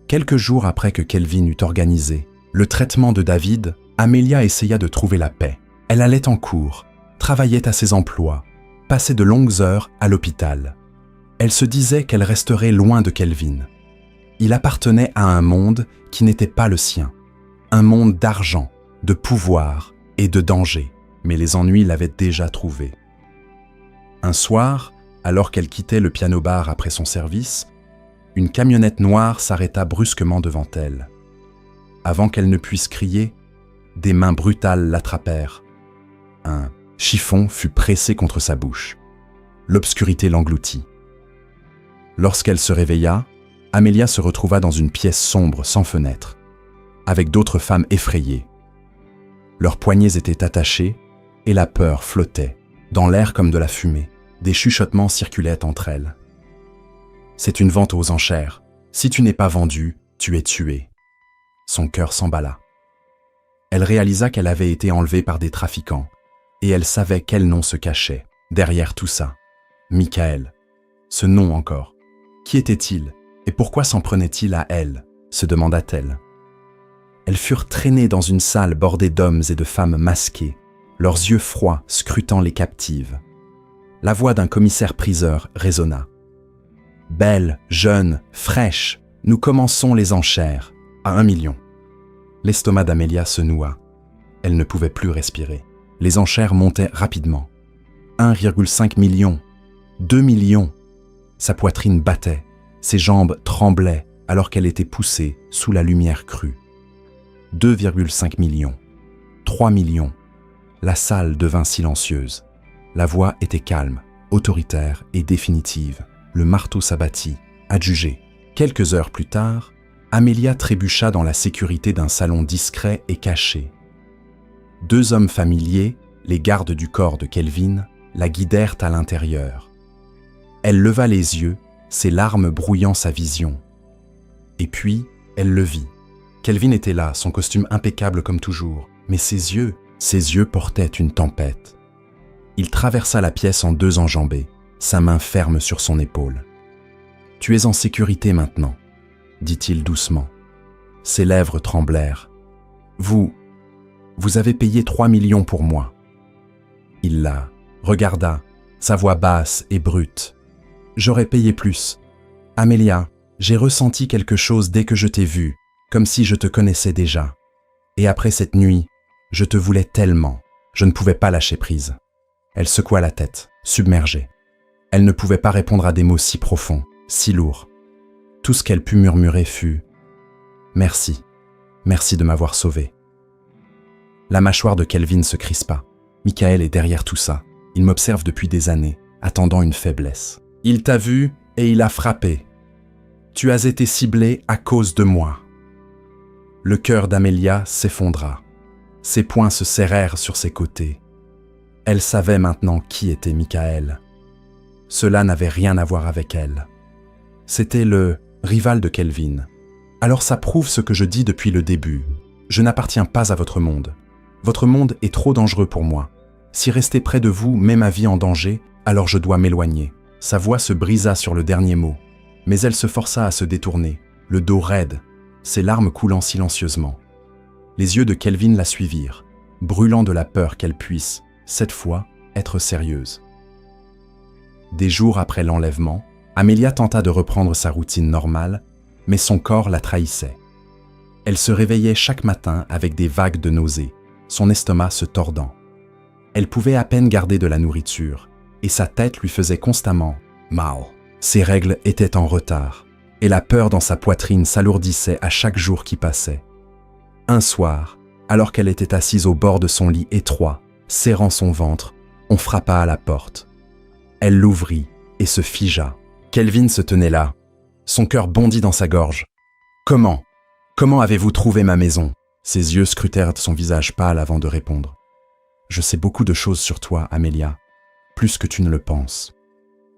Quelques jours après que Kelvin eut organisé le traitement de David, Amelia essaya de trouver la paix. Elle allait en cours, travaillait à ses emplois, passait de longues heures à l'hôpital. Elle se disait qu'elle resterait loin de Kelvin. Il appartenait à un monde qui n'était pas le sien. Un monde d'argent, de pouvoir et de danger. Mais les ennuis l'avaient déjà trouvé. Un soir, alors qu'elle quittait le piano-bar après son service, une camionnette noire s'arrêta brusquement devant elle. Avant qu'elle ne puisse crier, des mains brutales l'attrapèrent. Un chiffon fut pressé contre sa bouche. L'obscurité l'engloutit. Lorsqu'elle se réveilla, Amelia se retrouva dans une pièce sombre sans fenêtre, avec d'autres femmes effrayées. Leurs poignets étaient attachés et la peur flottait, dans l'air comme de la fumée. Des chuchotements circulaient entre elles. « C'est une vente aux enchères. Si tu n'es pas vendu, tu es tué. » Son cœur s'emballa. Elle réalisa qu'elle avait été enlevée par des trafiquants, et elle savait quel nom se cachait derrière tout ça. Michael. Ce nom encore. Qui était-il, et pourquoi s'en prenait-il à elle, se demanda-t-elle. Elles furent traînées dans une salle bordée d'hommes et de femmes masqués, leurs yeux froids scrutant les captives. La voix d'un commissaire-priseur résonna. « Belle, jeune, fraîche, nous commençons les enchères, à 1 million. » L'estomac d'Amelia se noua. Elle ne pouvait plus respirer. Les enchères montaient rapidement. 1,5 million, 2 millions. Sa poitrine battait, ses jambes tremblaient alors qu'elle était poussée sous la lumière crue. 2,5 millions, 3 millions. La salle devint silencieuse. La voix était calme, autoritaire et définitive. Le marteau s'abattit, adjugé. Quelques heures plus tard, Amelia trébucha dans la sécurité d'un salon discret et caché. 2 hommes familiers, les gardes du corps de Kelvin, la guidèrent à l'intérieur. Elle leva les yeux, ses larmes brouillant sa vision. Et puis, elle le vit. Kelvin était là, son costume impeccable comme toujours, mais ses yeux portaient une tempête. Il traversa la pièce en 2 enjambées, sa main ferme sur son épaule. « Tu es en sécurité maintenant, » dit-il doucement. Ses lèvres tremblèrent. « Vous avez payé 3 millions pour moi. » Il la regarda, sa voix basse et brute. « J'aurais payé plus. Amelia, J'ai ressenti quelque chose dès que je t'ai vu, comme si je te connaissais déjà. Et après cette nuit, je te voulais tellement, je ne pouvais pas lâcher prise. » Elle secoua la tête, submergée. Elle ne pouvait pas répondre à des mots si profonds, si lourds. Tout ce qu'elle put murmurer fut « Merci, merci de m'avoir sauvé. » La mâchoire de Kelvin se crispa. Michael est derrière tout ça. Il m'observe depuis des années, attendant une faiblesse. Il t'a vu et il a frappé. Tu as été ciblé à cause de moi. Le cœur d'Amelia s'effondra. Ses poings se serrèrent sur ses côtés. Elle savait maintenant qui était Michael. Cela n'avait rien à voir avec elle. C'était le rival de Kelvin. Alors ça prouve ce que je dis depuis le début. Je n'appartiens pas à votre monde. Votre monde est trop dangereux pour moi. Si rester près de vous met ma vie en danger, alors je dois m'éloigner. Sa voix se brisa sur le dernier mot. Mais elle se força à se détourner, le dos raide, ses larmes coulant silencieusement. Les yeux de Kelvin la suivirent, brûlant de la peur qu'elle puisse, cette fois, être sérieuse. Des jours après l'enlèvement, Amelia tenta de reprendre sa routine normale, mais son corps la trahissait. Elle se réveillait chaque matin avec des vagues de nausées, son estomac se tordant. Elle pouvait à peine garder de la nourriture, et sa tête lui faisait constamment mal. Ses règles étaient en retard, et la peur dans sa poitrine s'alourdissait à chaque jour qui passait. Un soir, alors qu'elle était assise au bord de son lit étroit, serrant son ventre, on frappa à la porte. Elle l'ouvrit et se figea. Kelvin se tenait là. Son cœur bondit dans sa gorge. « Comment avez-vous trouvé ma maison ?» Ses yeux scrutèrent son visage pâle avant de répondre. « Je sais beaucoup de choses sur toi, Amelia, plus que tu ne le penses. »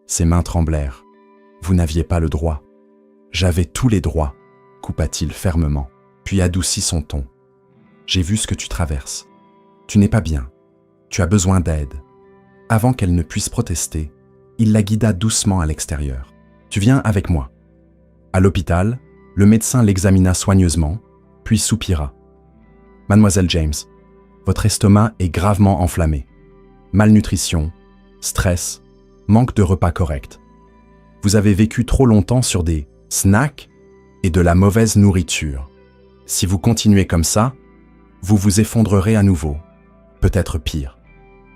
Ses mains tremblèrent. « Vous n'aviez pas le droit. »« J'avais tous les droits, » coupa-t-il fermement, puis adoucit son ton. « J'ai vu ce que tu traverses. Tu n'es pas bien. Tu as besoin d'aide. » Avant qu'elle ne puisse protester, il la guida doucement à l'extérieur. « Tu viens avec moi. » À l'hôpital, le médecin l'examina soigneusement, puis soupira. « Mademoiselle James, votre estomac est gravement enflammé. Malnutrition, stress, manque de repas corrects. Vous avez vécu trop longtemps sur des snacks et de la mauvaise nourriture. Si vous continuez comme ça, vous vous effondrerez à nouveau, peut-être pire. »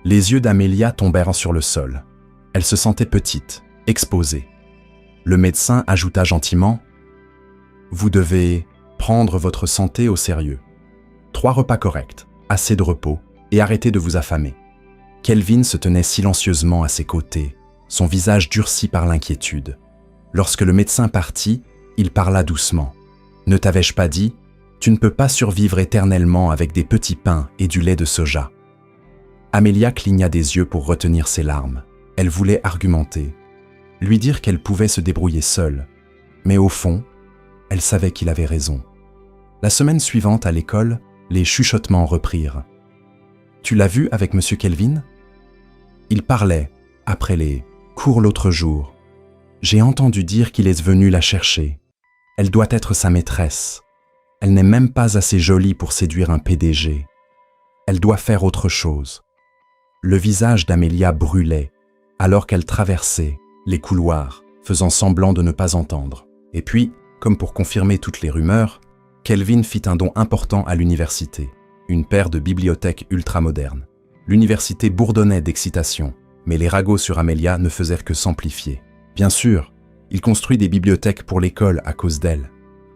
Les yeux d'Amelia tombèrent sur le sol. Elle se sentait petite, exposée. Le médecin ajouta gentiment « Vous devez prendre votre santé au sérieux. 3 repas corrects, assez de repos et arrêtez de vous affamer. » Kelvin se tenait silencieusement à ses côtés, son visage durci par l'inquiétude. Lorsque le médecin partit, il parla doucement. « Ne t'avais-je pas dit, tu ne peux pas survivre éternellement avec des petits pains et du lait de soja. » Amelia cligna des yeux pour retenir ses larmes. Elle voulait argumenter, lui dire qu'elle pouvait se débrouiller seule. Mais au fond, elle savait qu'il avait raison. La semaine suivante à l'école, les chuchotements reprirent. « Tu l'as vu avec Monsieur Kelvin ?» Il parlait, après les cours l'autre jour. « J'ai entendu dire qu'il est venu la chercher. Elle doit être sa maîtresse. Elle n'est même pas assez jolie pour séduire un PDG. Elle doit faire autre chose. » Le visage d'Amelia brûlait, alors qu'elle traversait les couloirs, faisant semblant de ne pas entendre. Et puis, comme pour confirmer toutes les rumeurs, Kelvin fit un don important à l'université, une paire de bibliothèques ultramodernes. L'université bourdonnait d'excitation, mais les ragots sur Amelia ne faisaient que s'amplifier. Bien sûr, il construit des bibliothèques pour l'école à cause d'elle.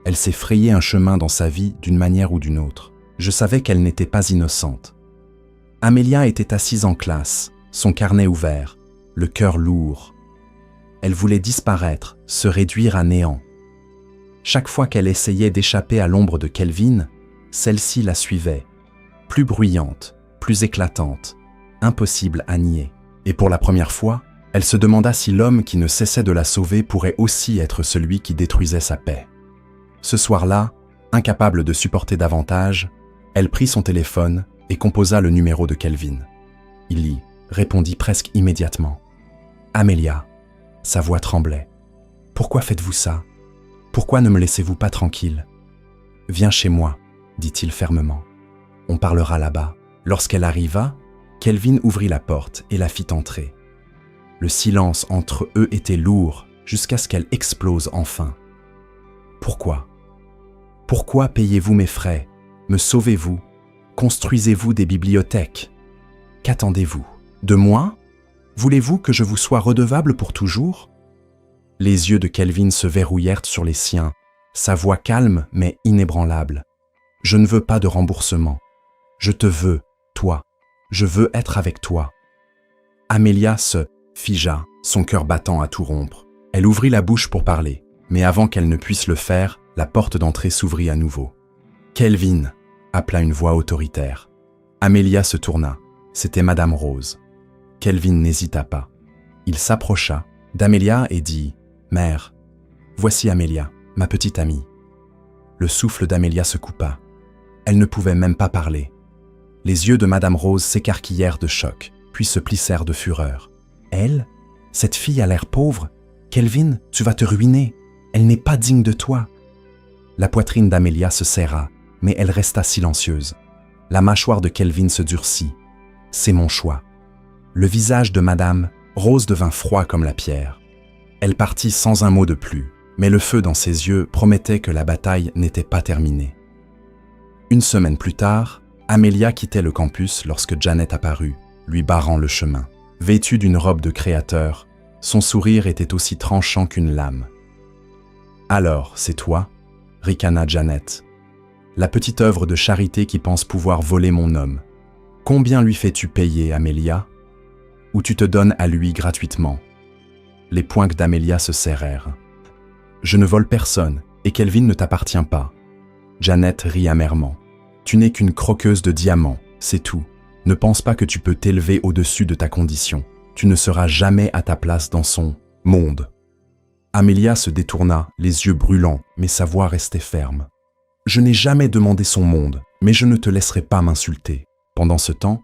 Elle s'est frayé un chemin dans sa vie d'une manière ou d'une autre. Je savais qu'elle n'était pas innocente. Amelia était assise en classe, son carnet ouvert, le cœur lourd. Elle voulait disparaître, se réduire à néant. Chaque fois qu'elle essayait d'échapper à l'ombre de Kelvin, celle-ci la suivait, plus bruyante, plus éclatante, impossible à nier. Et pour la première fois, elle se demanda si l'homme qui ne cessait de la sauver pourrait aussi être celui qui détruisait sa paix. Ce soir-là, incapable de supporter davantage, elle prit son téléphone et composa le numéro de Kelvin. Il y répondit presque immédiatement. « Amelia », sa voix tremblait. « Pourquoi faites-vous ça ? Pourquoi ne me laissez-vous pas tranquille ? Viens chez moi, dit-il fermement. On parlera là-bas. » Lorsqu'elle arriva, Kelvin ouvrit la porte et la fit entrer. Le silence entre eux était lourd jusqu'à ce qu'elle explose enfin. Pourquoi? Pourquoi payez-vous mes frais? Me sauvez-vous? Construisez-vous des bibliothèques? Qu'attendez-vous? De moi? Voulez-vous que je vous sois redevable pour toujours? Les yeux de Kelvin se verrouillèrent sur les siens, sa voix calme mais inébranlable. Je ne veux pas de remboursement. Je te veux, toi. Je veux être avec toi. Amelia se figea, son cœur battant à tout rompre. Elle ouvrit la bouche pour parler, mais avant qu'elle ne puisse le faire, la porte d'entrée s'ouvrit à nouveau. « Kelvin !» appela une voix autoritaire. Amelia se tourna. C'était Madame Rose. Kelvin n'hésita pas. Il s'approcha d'Amelia et dit « Mère, voici Amelia, ma petite amie. » Le souffle d'Amelia se coupa. Elle ne pouvait même pas parler. Les yeux de Madame Rose s'écarquillèrent de choc, puis se plissèrent de fureur. « Elle? Cette fille a l'air pauvre. Kelvin, tu vas te ruiner. Elle n'est pas digne de toi. » La poitrine d'Amelia se serra, mais elle resta silencieuse. La mâchoire de Kelvin se durcit. « C'est mon choix. » Le visage de Madame Rose devint froid comme la pierre. Elle partit sans un mot de plus, mais le feu dans ses yeux promettait que la bataille n'était pas terminée. Une semaine plus tard, Amelia quittait le campus lorsque Janet apparut, lui barrant le chemin. Vêtue d'une robe de créateur, son sourire était aussi tranchant qu'une lame. « Alors, c'est toi ?» ricana Janet. « La petite œuvre de charité qui pense pouvoir voler mon homme. Combien lui fais-tu payer, Amelia ? Ou tu te donnes à lui gratuitement ?» Les poings d'Amelia se serrèrent. « Je ne vole personne, et Kelvin ne t'appartient pas. » Janet rit amèrement. « Tu n'es qu'une croqueuse de diamants, c'est tout. Ne pense pas que tu peux t'élever au-dessus de ta condition. Tu ne seras jamais à ta place dans son monde. » Amelia se détourna, les yeux brûlants, mais sa voix restait ferme. « Je n'ai jamais demandé son monde, mais je ne te laisserai pas m'insulter. » Pendant ce temps,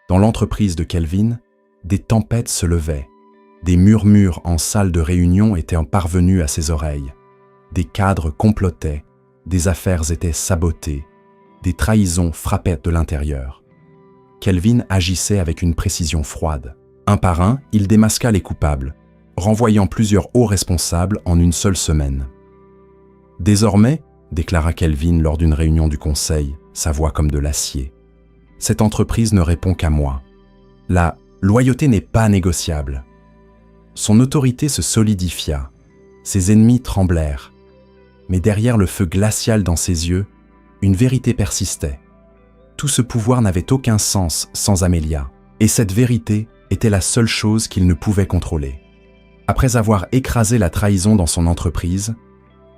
dans l'entreprise de Kelvin, des tempêtes se levaient. Des murmures en salle de réunion étaient parvenus à ses oreilles. Des cadres complotaient, des affaires étaient sabotées, des trahisons frappaient de l'intérieur. Kelvin agissait avec une précision froide. Un par un, il démasqua les coupables, renvoyant plusieurs hauts responsables en une seule semaine. « Désormais, » déclara Kelvin lors d'une réunion du conseil, sa voix comme de l'acier, « cette entreprise ne répond qu'à moi. La loyauté n'est pas négociable. » Son autorité se solidifia, ses ennemis tremblèrent, mais derrière le feu glacial dans ses yeux, une vérité persistait. Tout ce pouvoir n'avait aucun sens sans Amelia, et cette vérité était la seule chose qu'il ne pouvait contrôler. Après avoir écrasé la trahison dans son entreprise,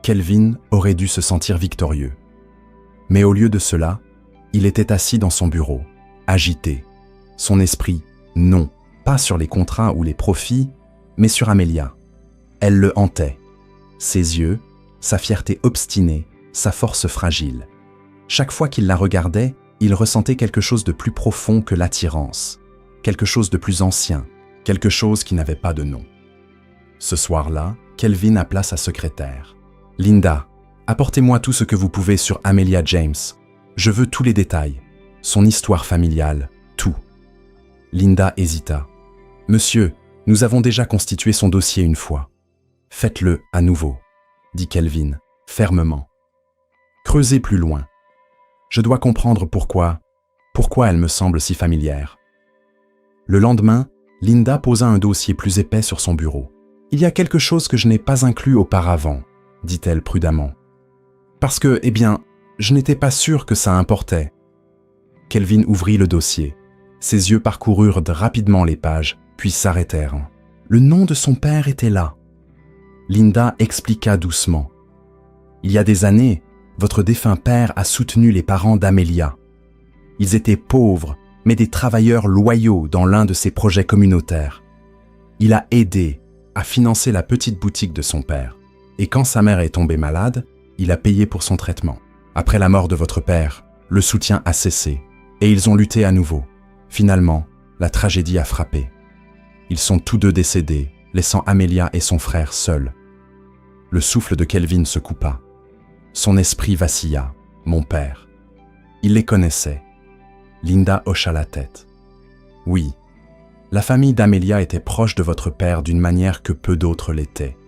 Kelvin aurait dû se sentir victorieux. Mais au lieu de cela, il était assis dans son bureau, agité. Son esprit, non, pas sur les contrats ou les profits, mais sur Amelia. Elle le hantait. Ses yeux, sa fierté obstinée, sa force fragile. Chaque fois qu'il la regardait, il ressentait quelque chose de plus profond que l'attirance, quelque chose de plus ancien, quelque chose qui n'avait pas de nom. Ce soir-là, Kelvin appela sa secrétaire. « Linda, apportez-moi tout ce que vous pouvez sur Amelia James. Je veux tous les détails, son histoire familiale, tout. » Linda hésita. « Monsieur, nous avons déjà constitué son dossier une fois. Faites-le à nouveau, » dit Kelvin, fermement. « Creusez plus loin. Je dois comprendre pourquoi elle me semble si familière. » Le lendemain, Linda posa un dossier plus épais sur son bureau. « Il y a quelque chose que je n'ai pas inclus auparavant, » dit-elle prudemment. « Parce que, je n'étais pas sûre que ça importait. » Kelvin ouvrit le dossier. Ses yeux parcoururent rapidement les pages, puis s'arrêtèrent. Le nom de son père était là. Linda expliqua doucement. « Il y a des années, votre défunt père a soutenu les parents d'Amelia. Ils étaient pauvres, mais des travailleurs loyaux dans l'un de ses projets communautaires. Il a aidé à financer la petite boutique de son père. Et quand sa mère est tombée malade, il a payé pour son traitement. Après la mort de votre père, le soutien a cessé, et ils ont lutté à nouveau. Finalement, la tragédie a frappé. Ils sont tous deux décédés, laissant Amelia et son frère seuls. » Le souffle de Kelvin se coupa. Son esprit vacilla. Mon père. Il les connaissait. Linda hocha la tête. « Oui, la famille d'Amelia était proche de votre père d'une manière que peu d'autres l'étaient.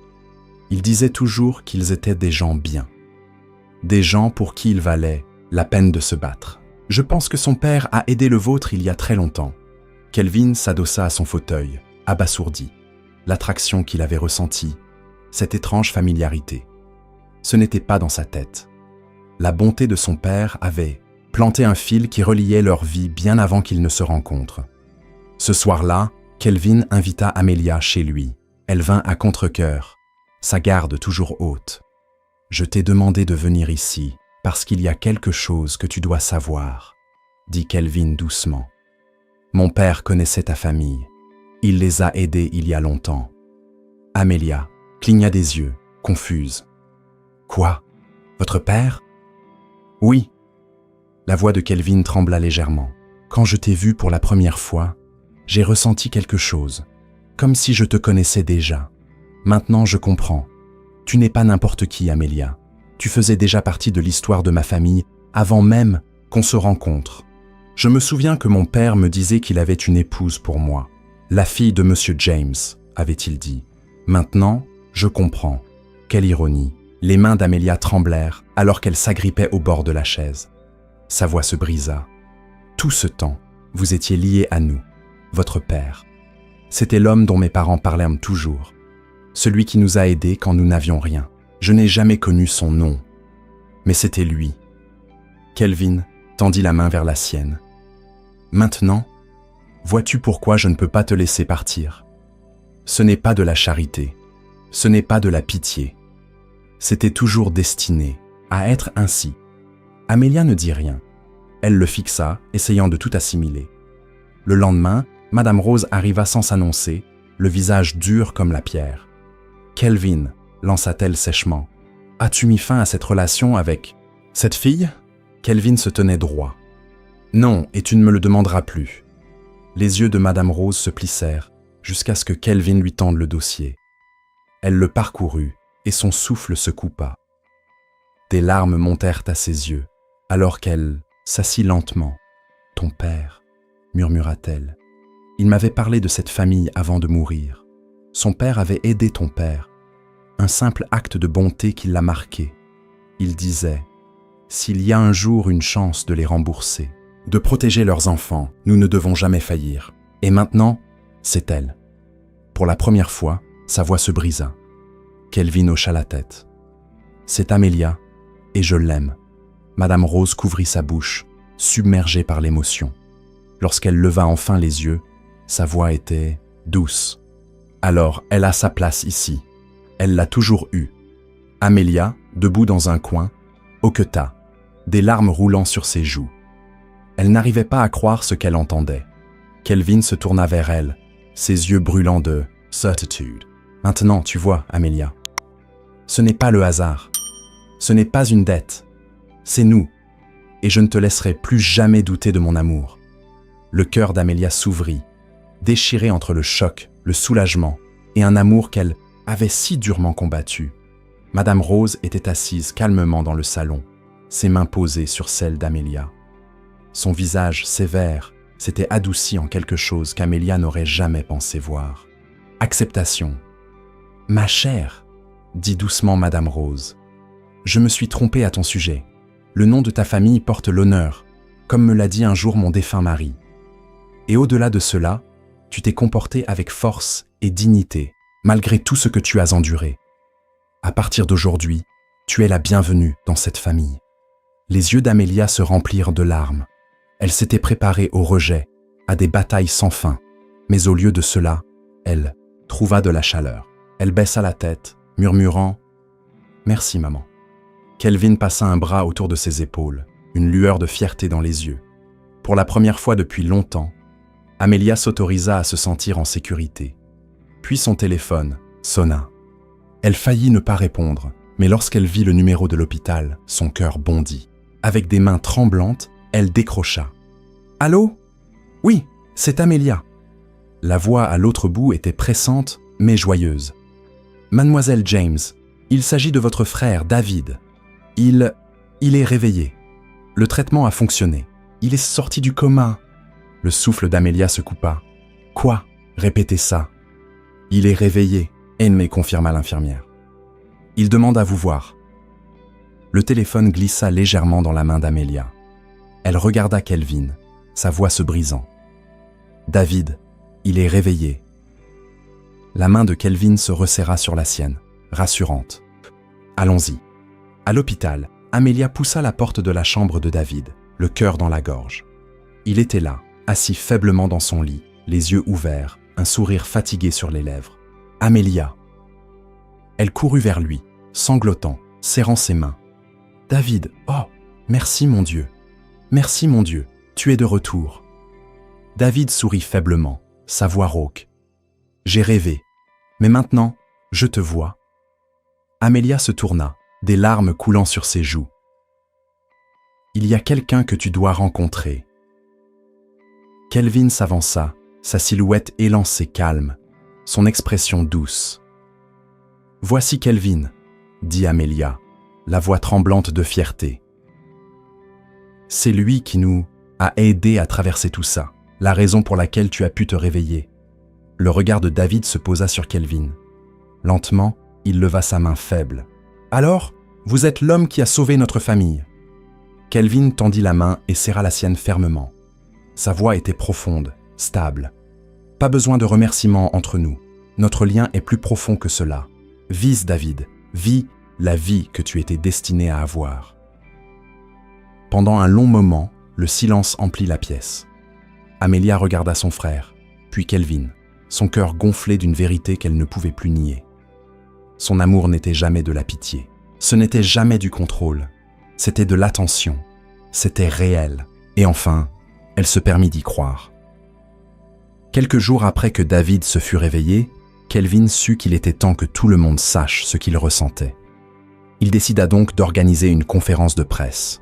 Il disait toujours qu'ils étaient des gens bien. des gens pour qui il valait la peine de se battre. Je pense que son père a aidé le vôtre il y a très longtemps. Kelvin s'adossa à son fauteuil, abasourdi. L'attraction qu'il avait ressentie, cette étrange familiarité. Ce n'était pas dans sa tête. La bonté de son père avait planté un fil qui reliait leur vie bien avant qu'ils ne se rencontrent. Ce soir-là, Kelvin invita Amelia chez lui. Elle vint à contre-cœur, sa garde toujours haute. « Je t'ai demandé de venir ici parce qu'il y a quelque chose que tu dois savoir, » dit Kelvin doucement. « Mon père connaissait ta famille. Il les a aidés il y a longtemps. » Amelia cligna des yeux, confuse. « Quoi? Votre père? » « Oui. » La voix de Kelvin trembla légèrement. « Quand je t'ai vu pour la première fois, j'ai ressenti quelque chose, comme si je te connaissais déjà. Maintenant, je comprends. Tu n'es pas n'importe qui, Amelia. Tu faisais déjà partie de l'histoire de ma famille avant même qu'on se rencontre. Je me souviens que mon père me disait qu'il avait une épouse pour moi. La fille de Monsieur James, avait-il dit. Maintenant, je comprends. Quelle ironie. Les mains d'Amelia tremblèrent alors qu'elle s'agrippait au bord de la chaise. Sa voix se brisa. Tout ce temps, vous étiez liés à nous, votre père. C'était l'homme dont mes parents parlaient toujours. Celui qui nous a aidés quand nous n'avions rien. Je n'ai jamais connu son nom. Mais c'était lui. Kelvin tendit la main vers la sienne. Maintenant, vois-tu pourquoi je ne peux pas te laisser partir? Ce n'est pas de la charité. Ce n'est pas de la pitié. C'était toujours destiné à être ainsi. Amelia ne dit rien. Elle le fixa, essayant de tout assimiler. Le lendemain, Madame Rose arriva sans s'annoncer, le visage dur comme la pierre. « Kelvin, lança-t-elle sèchement, as-tu mis fin à cette relation avec cette fille ?» Kelvin se tenait droit. « Non, et tu ne me le demanderas plus. » Les yeux de Madame Rose se plissèrent jusqu'à ce que Kelvin lui tende le dossier. Elle le parcourut et son souffle se coupa. Des larmes montèrent à ses yeux alors qu'elle s'assit lentement. « Ton père, » murmura-t-elle. « Il m'avait parlé de cette famille avant de mourir. Son père avait aidé ton père. Un simple acte de bonté qui l'a marqué. Il disait, s'il y a un jour une chance de les rembourser, de protéger leurs enfants, nous ne devons jamais faillir. Et maintenant, c'est elle. » Pour la première fois, sa voix se brisa. Kelvin hocha la tête. « C'est Amelia, et je l'aime. » Madame Rose couvrit sa bouche, submergée par l'émotion. Lorsqu'elle leva enfin les yeux, sa voix était douce. « Alors, elle a sa place ici. Elle l'a toujours eue. » Amelia, debout dans un coin, hoqueta, des larmes roulant sur ses joues. Elle n'arrivait pas à croire ce qu'elle entendait. Kelvin se tourna vers elle, ses yeux brûlants de certitude. « Maintenant, tu vois, Amelia. Ce n'est pas le hasard. Ce n'est pas une dette. C'est nous. Et je ne te laisserai plus jamais douter de mon amour. » Le cœur d'Amelia s'ouvrit, déchiré entre le choc, le soulagement et un amour qu'elle avait si durement combattu. Madame Rose était assise calmement dans le salon, ses mains posées sur celles d'Amelia. Son visage sévère s'était adouci en quelque chose qu'Amelia n'aurait jamais pensé voir. Acceptation. « Ma chère, » dit doucement Madame Rose, « je me suis trompée à ton sujet. Le nom de ta famille porte l'honneur, comme me l'a dit un jour mon défunt mari. Et au-delà de cela, tu t'es comportée avec force et dignité, malgré tout ce que tu as enduré. À partir d'aujourd'hui, tu es la bienvenue dans cette famille. » Les yeux d'Amelia se remplirent de larmes. Elle s'était préparée au rejet, à des batailles sans fin, mais au lieu de cela, elle trouva de la chaleur. Elle baissa la tête, murmurant « Merci, maman. » Kelvin passa un bras autour de ses épaules, une lueur de fierté dans les yeux. Pour la première fois depuis longtemps, Amelia s'autorisa à se sentir en sécurité. Puis son téléphone sonna. Elle faillit ne pas répondre, mais lorsqu'elle vit le numéro de l'hôpital, son cœur bondit. Avec des mains tremblantes, elle décrocha. « Allô? Oui, c'est Amelia. » La voix à l'autre bout était pressante, mais joyeuse. « Mademoiselle James, il s'agit de votre frère, David. Il est réveillé. Le traitement a fonctionné. Il est sorti du coma. » Le souffle d'Amelia se coupa. « Quoi? Répétez ça. »« Il est réveillé, » Aimée confirma l'infirmière. « Il demande à vous voir. » Le téléphone glissa légèrement dans la main d'Amelia. Elle regarda Kelvin, sa voix se brisant. « David, il est réveillé. » La main de Kelvin se resserra sur la sienne, rassurante. « Allons-y. » À l'hôpital, Amelia poussa la porte de la chambre de David, le cœur dans la gorge. Il était là, assis faiblement dans son lit, les yeux ouverts, un sourire fatigué sur les lèvres. « Amelia !» Elle courut vers lui, sanglotant, serrant ses mains. « David, oh, merci mon Dieu. Merci mon Dieu, tu es de retour. » David sourit faiblement, sa voix rauque. « J'ai rêvé, mais maintenant, je te vois. » Amelia se tourna, des larmes coulant sur ses joues. « Il y a quelqu'un que tu dois rencontrer. » Kelvin s'avança, sa silhouette élancée calme, son expression douce. « Voici Kelvin, » dit Amelia, la voix tremblante de fierté. « C'est lui qui nous a aidés à traverser tout ça, la raison pour laquelle tu as pu te réveiller. » Le regard de David se posa sur Kelvin. Lentement, il leva sa main faible. « Alors, vous êtes l'homme qui a sauvé notre famille. » Kelvin tendit la main et serra la sienne fermement. Sa voix était profonde, stable. « Pas besoin de remerciements entre nous. Notre lien est plus profond que cela. Vise, David, vis la vie que tu étais destiné à avoir. » Pendant un long moment, le silence emplit la pièce. Amelia regarda son frère, puis Kelvin, son cœur gonflé d'une vérité qu'elle ne pouvait plus nier. Son amour n'était jamais de la pitié. Ce n'était jamais du contrôle. C'était de l'attention. C'était réel. Et enfin, elle se permit d'y croire. Quelques jours après que David se fut réveillé, Kelvin sut qu'il était temps que tout le monde sache ce qu'il ressentait. Il décida donc d'organiser une conférence de presse.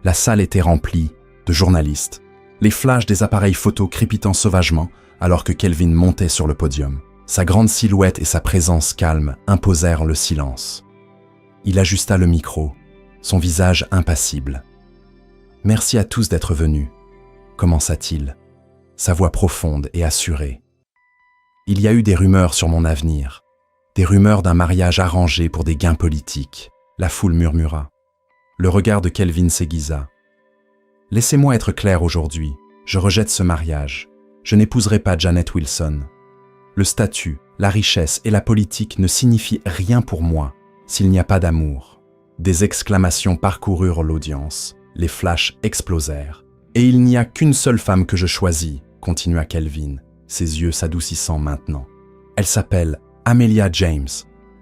La salle était remplie de journalistes, les flashs des appareils photo crépitant sauvagement alors que Kelvin montait sur le podium. Sa grande silhouette et sa présence calme imposèrent le silence. Il ajusta le micro, son visage impassible. « Merci à tous d'être venus », commença-t-il, sa voix profonde et assurée. « Il y a eu des rumeurs sur mon avenir, des rumeurs d'un mariage arrangé pour des gains politiques. » La foule murmura. Le regard de Kelvin s'aiguisa. « Laissez-moi être clair aujourd'hui, je rejette ce mariage. Je n'épouserai pas Janet Wilson. Le statut, la richesse et la politique ne signifient rien pour moi s'il n'y a pas d'amour. » Des exclamations parcoururent l'audience, les flashs explosèrent. « Et il n'y a qu'une seule femme que je choisis, » continua Kelvin, ses yeux s'adoucissant maintenant. « Elle s'appelle Amelia James.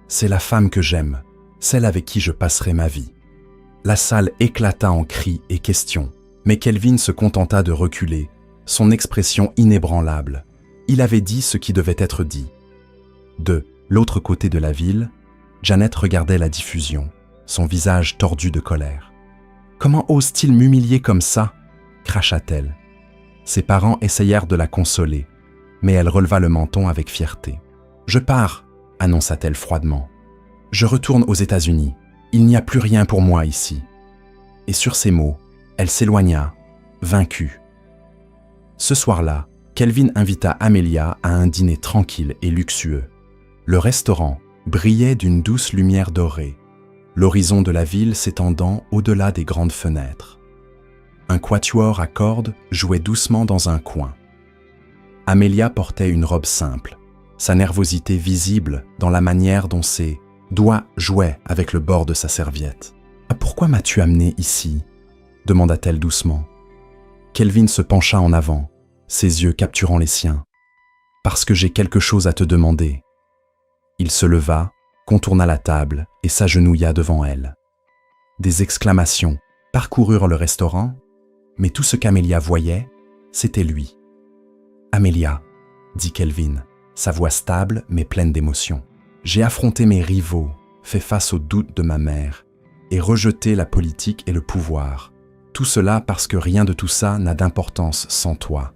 C'est la femme que j'aime, celle avec qui je passerai ma vie. » La salle éclata en cris et questions, mais Kelvin se contenta de reculer, son expression inébranlable. Il avait dit ce qui devait être dit. De l'autre côté de la ville, Janet regardait la diffusion, son visage tordu de colère. « Comment ose-t-il m'humilier comme ça ?» cracha-t-elle. Ses parents essayèrent de la consoler, mais elle releva le menton avec fierté. « Je pars », annonça-t-elle froidement. « Je retourne aux États-Unis. Il n'y a plus rien pour moi ici. » Et sur ces mots, elle s'éloigna, vaincue. Ce soir-là, Kelvin invita Amelia à un dîner tranquille et luxueux. Le restaurant brillait d'une douce lumière dorée, l'horizon de la ville s'étendant au-delà des grandes fenêtres. Un quatuor à cordes jouait doucement dans un coin. Amelia portait une robe simple, sa nervosité visible dans la manière dont ses doigts jouaient avec le bord de sa serviette. « Pourquoi m'as-tu amené ici ?» demanda-t-elle doucement. Kelvin se pencha en avant, ses yeux capturant les siens. « Parce que j'ai quelque chose à te demander. » Il se leva, contourna la table et s'agenouilla devant elle. Des exclamations parcoururent le restaurant, mais tout ce qu'Amelia voyait, c'était lui. « Amelia, » dit Kelvin, sa voix stable mais pleine d'émotion. « J'ai affronté mes rivaux, fait face aux doutes de ma mère et rejeté la politique et le pouvoir. Tout cela parce que rien de tout ça n'a d'importance sans toi.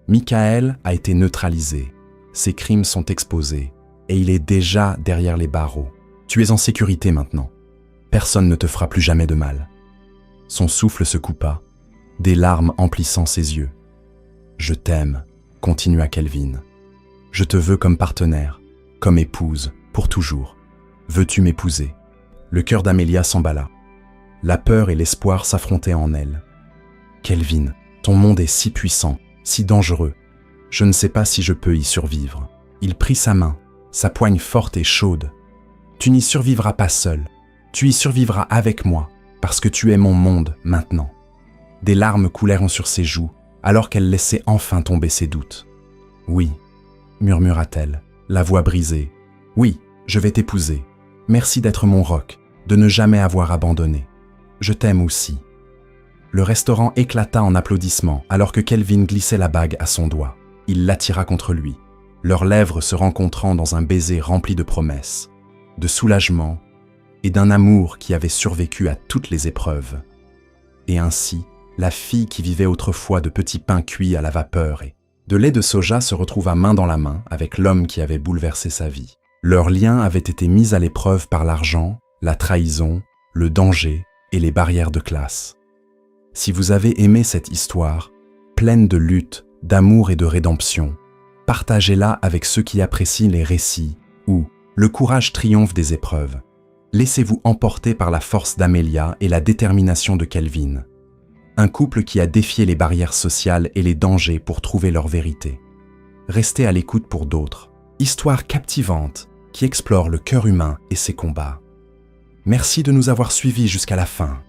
Michael a été neutralisé, ses crimes sont exposés et il est déjà derrière les barreaux. Tu es en sécurité maintenant. Personne ne te fera plus jamais de mal. » Son souffle se coupa, des larmes emplissant ses yeux. « Je t'aime, » continua Kelvin. « Je te veux comme partenaire, comme épouse, pour toujours. Veux-tu m'épouser ?» Le cœur d'Amelia s'emballa. La peur et l'espoir s'affrontaient en elle. « Kelvin, ton monde est si puissant, si dangereux. Je ne sais pas si je peux y survivre. » Il prit sa main, sa poigne forte et chaude. « Tu n'y survivras pas seul. Tu y survivras avec moi, parce que tu es mon monde maintenant. » Des larmes coulèrent sur ses joues, alors qu'elle laissait enfin tomber ses doutes. « Oui, » murmura-t-elle, la voix brisée. « Oui, je vais t'épouser. Merci d'être mon roc, de ne jamais avoir abandonné. Je t'aime aussi. » Le restaurant éclata en applaudissements alors que Kelvin glissait la bague à son doigt. Il l'attira contre lui, leurs lèvres se rencontrant dans un baiser rempli de promesses, de soulagement et d'un amour qui avait survécu à toutes les épreuves. Et ainsi, la fille qui vivait autrefois de petits pains cuits à la vapeur et de lait de soja se retrouva main dans la main avec l'homme qui avait bouleversé sa vie. Leur lien avait été mis à l'épreuve par l'argent, la trahison, le danger et les barrières de classe. Si vous avez aimé cette histoire, pleine de lutte, d'amour et de rédemption, partagez-la avec ceux qui apprécient les récits où le courage triomphe des épreuves. Laissez-vous emporter par la force d'Amelia et la détermination de Kelvin. Un couple qui a défié les barrières sociales et les dangers pour trouver leur vérité. Restez à l'écoute pour d'autres. Histoires captivantes qui explorent le cœur humain et ses combats. Merci de nous avoir suivis jusqu'à la fin.